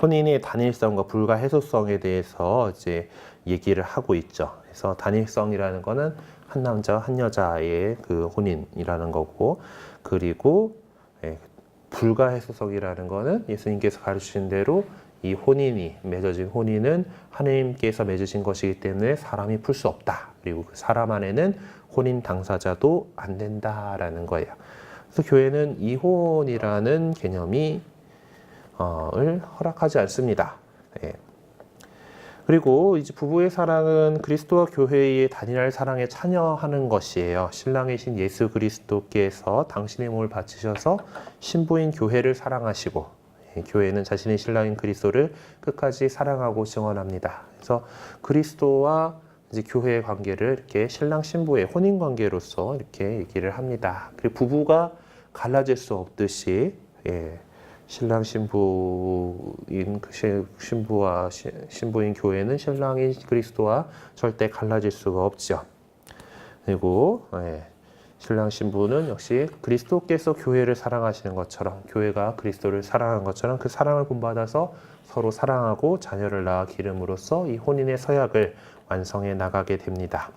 Speaker 1: 혼인의 단일성과 불가해소성에 대해서 이제 얘기를 하고 있죠. 그래서 단일성이라는 거는 한 남자와 한 여자의 그 혼인이라는 거고, 그리고 불가해소성이라는 거는 예수님께서 가르치신 대로 이 혼인이 맺어진 혼인은 하나님께서 맺으신 것이기 때문에 사람이 풀 수 없다. 그리고 그 사람 안에는 혼인 당사자도 안 된다라는 거예요. 그래서 교회는 이혼이라는 개념이 을 허락하지 않습니다. 예. 그리고 이제 부부의 사랑은 그리스도와 교회의 단일할 사랑에 참여하는 것이에요. 신랑이신 예수 그리스도께서 당신의 몸을 바치셔서 신부인 교회를 사랑하시고, 교회는 자신의 신랑인 그리스도를 끝까지 사랑하고 증언합니다. 그래서 그리스도와 이제 교회의 관계를 이렇게 신랑 신부의 혼인 관계로서 이렇게 얘기를 합니다. 그리고 부부가 갈라질 수 없듯이 신랑 신부인 신부와 신부인 교회는 신랑인 그리스도와 절대 갈라질 수가 없죠. 그리고 신랑 신부는 역시 그리스도께서 교회를 사랑하시는 것처럼 교회가 그리스도를 사랑하는 것처럼 그 사랑을 본받아서 서로 사랑하고 자녀를 낳아 기름으로써 이 혼인의 서약을 완성해 나가게 됩니다.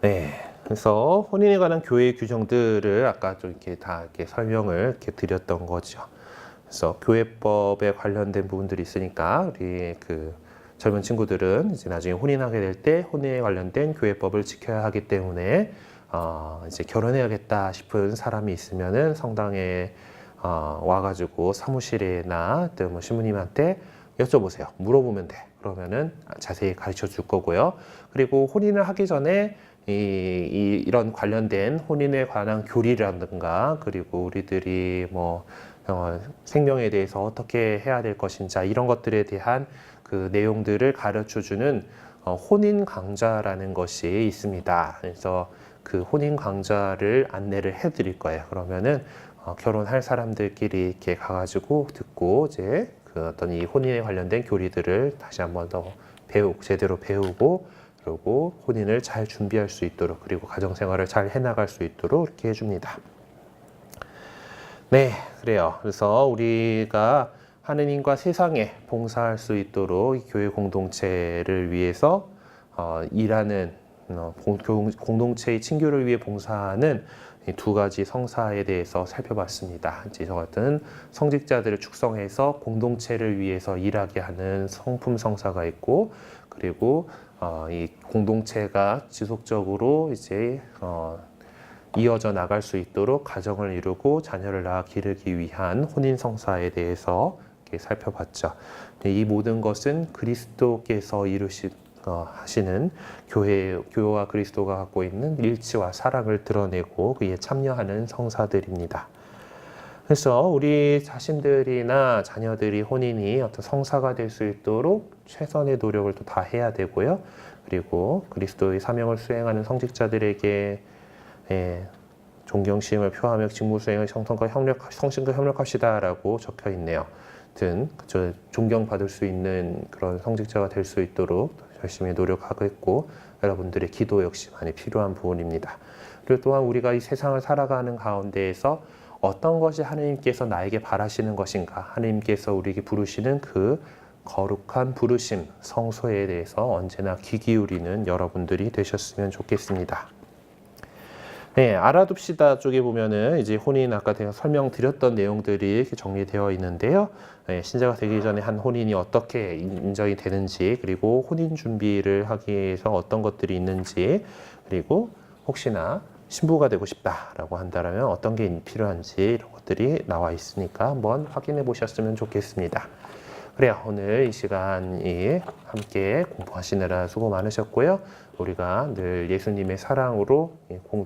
Speaker 1: 네, 그래서 혼인에 관한 교회의 규정들을 아까 좀 이렇게 다 이렇게 설명을 이렇게 드렸던 거죠. 그래서 교회법에 관련된 부분들이 있으니까 우리 그 젊은 친구들은 이제 나중에 혼인하게 될 때 혼인에 관련된 교회법을 지켜야 하기 때문에 이제 결혼해야겠다 싶은 사람이 있으면은 성당에 와가지고 사무실이나 또 뭐 신부님한테 여쭤보세요. 물어보면 돼. 그러면은 자세히 가르쳐 줄 거고요. 그리고 혼인을 하기 전에 이런 관련된 혼인에 관한 교리라든가 그리고 우리들이 뭐 생명에 대해서 어떻게 해야 될 것인지 이런 것들에 대한 그 내용들을 가르쳐주는 혼인 강좌라는 것이 있습니다. 그래서 그 혼인 강좌를 안내를 해드릴 거예요. 그러면은 결혼할 사람들끼리 이렇게 가가지고 듣고 이제 그 어떤 이 혼인에 관련된 교리들을 다시 한번 더 제대로 배우고 그리고 혼인을 잘 준비할 수 있도록 그리고 가정생활을 잘 해나갈 수 있도록 이렇게 해줍니다. 네, 그래요. 그래서 우리가 하느님과 세상에 봉사할 수 있도록 이 교회 공동체를 위해서 일하는 공동체의 친교를 위해 봉사하는 이 두 가지 성사에 대해서 살펴봤습니다. 이제 저 같은 성직자들을 축성해서 공동체를 위해서 일하게 하는 성품 성사가 있고 그리고 이 공동체가 지속적으로 이제 이어져 나갈 수 있도록 가정을 이루고 자녀를 낳아 기르기 위한 혼인 성사에 대해서 이렇게 살펴봤죠. 이 모든 것은 그리스도께서 하시는 교회와 그리스도가 갖고 있는 일치와 사랑을 드러내고 그에 참여하는 성사들입니다. 그래서 우리 자신들이나 자녀들이 혼인이 어떤 성사가 될 수 있도록 최선의 노력을 또 다 해야 되고요. 그리고 그리스도의 사명을 수행하는 성직자들에게 존경심을 표하며 직무 수행을 성신과 협력합시다라고 적혀 있네요. 존경받을 수 있는 그런 성직자가 될 수 있도록 열심히 노력하고 있고 여러분들의 기도 역시 많이 필요한 부분입니다. 그리고 또한 우리가 이 세상을 살아가는 가운데에서 어떤 것이 하나님께서 나에게 바라시는 것인가 하나님께서 우리에게 부르시는 그 거룩한 부르심, 성소에 대해서 언제나 귀 기울이는 여러분들이 되셨으면 좋겠습니다. 네, 알아둡시다 쪽에 보면은 이제 혼인 아까 제가 설명드렸던 내용들이 이렇게 정리되어 있는데요. 네, 신자가 되기 전에 한 혼인이 어떻게 인정이 되는지 그리고 혼인 준비를 하기 위해서 어떤 것들이 있는지 그리고 혹시나 신부가 되고 싶다라고 한다면 어떤 게 필요한지 이런 것들이 나와 있으니까 한번 확인해 보셨으면 좋겠습니다. 그래요. 오늘 이 시간이 함께 공부하시느라 수고 많으셨고요. 우리가 늘 예수님의 사랑으로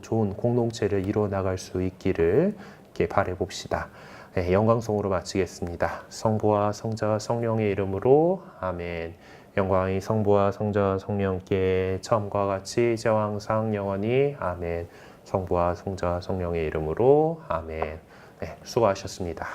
Speaker 1: 좋은 공동체를 이루어 나갈 수 있기를 이렇게 바라봅시다. 네, 영광송으로 마치겠습니다. 성부와 성자와 성령의 이름으로 아멘. 영광이 성부와 성자와 성령께 처음과 같이 이제와 항상 영원히 아멘. 성부와 성자와 성령의 이름으로 아멘. 네, 수고하셨습니다.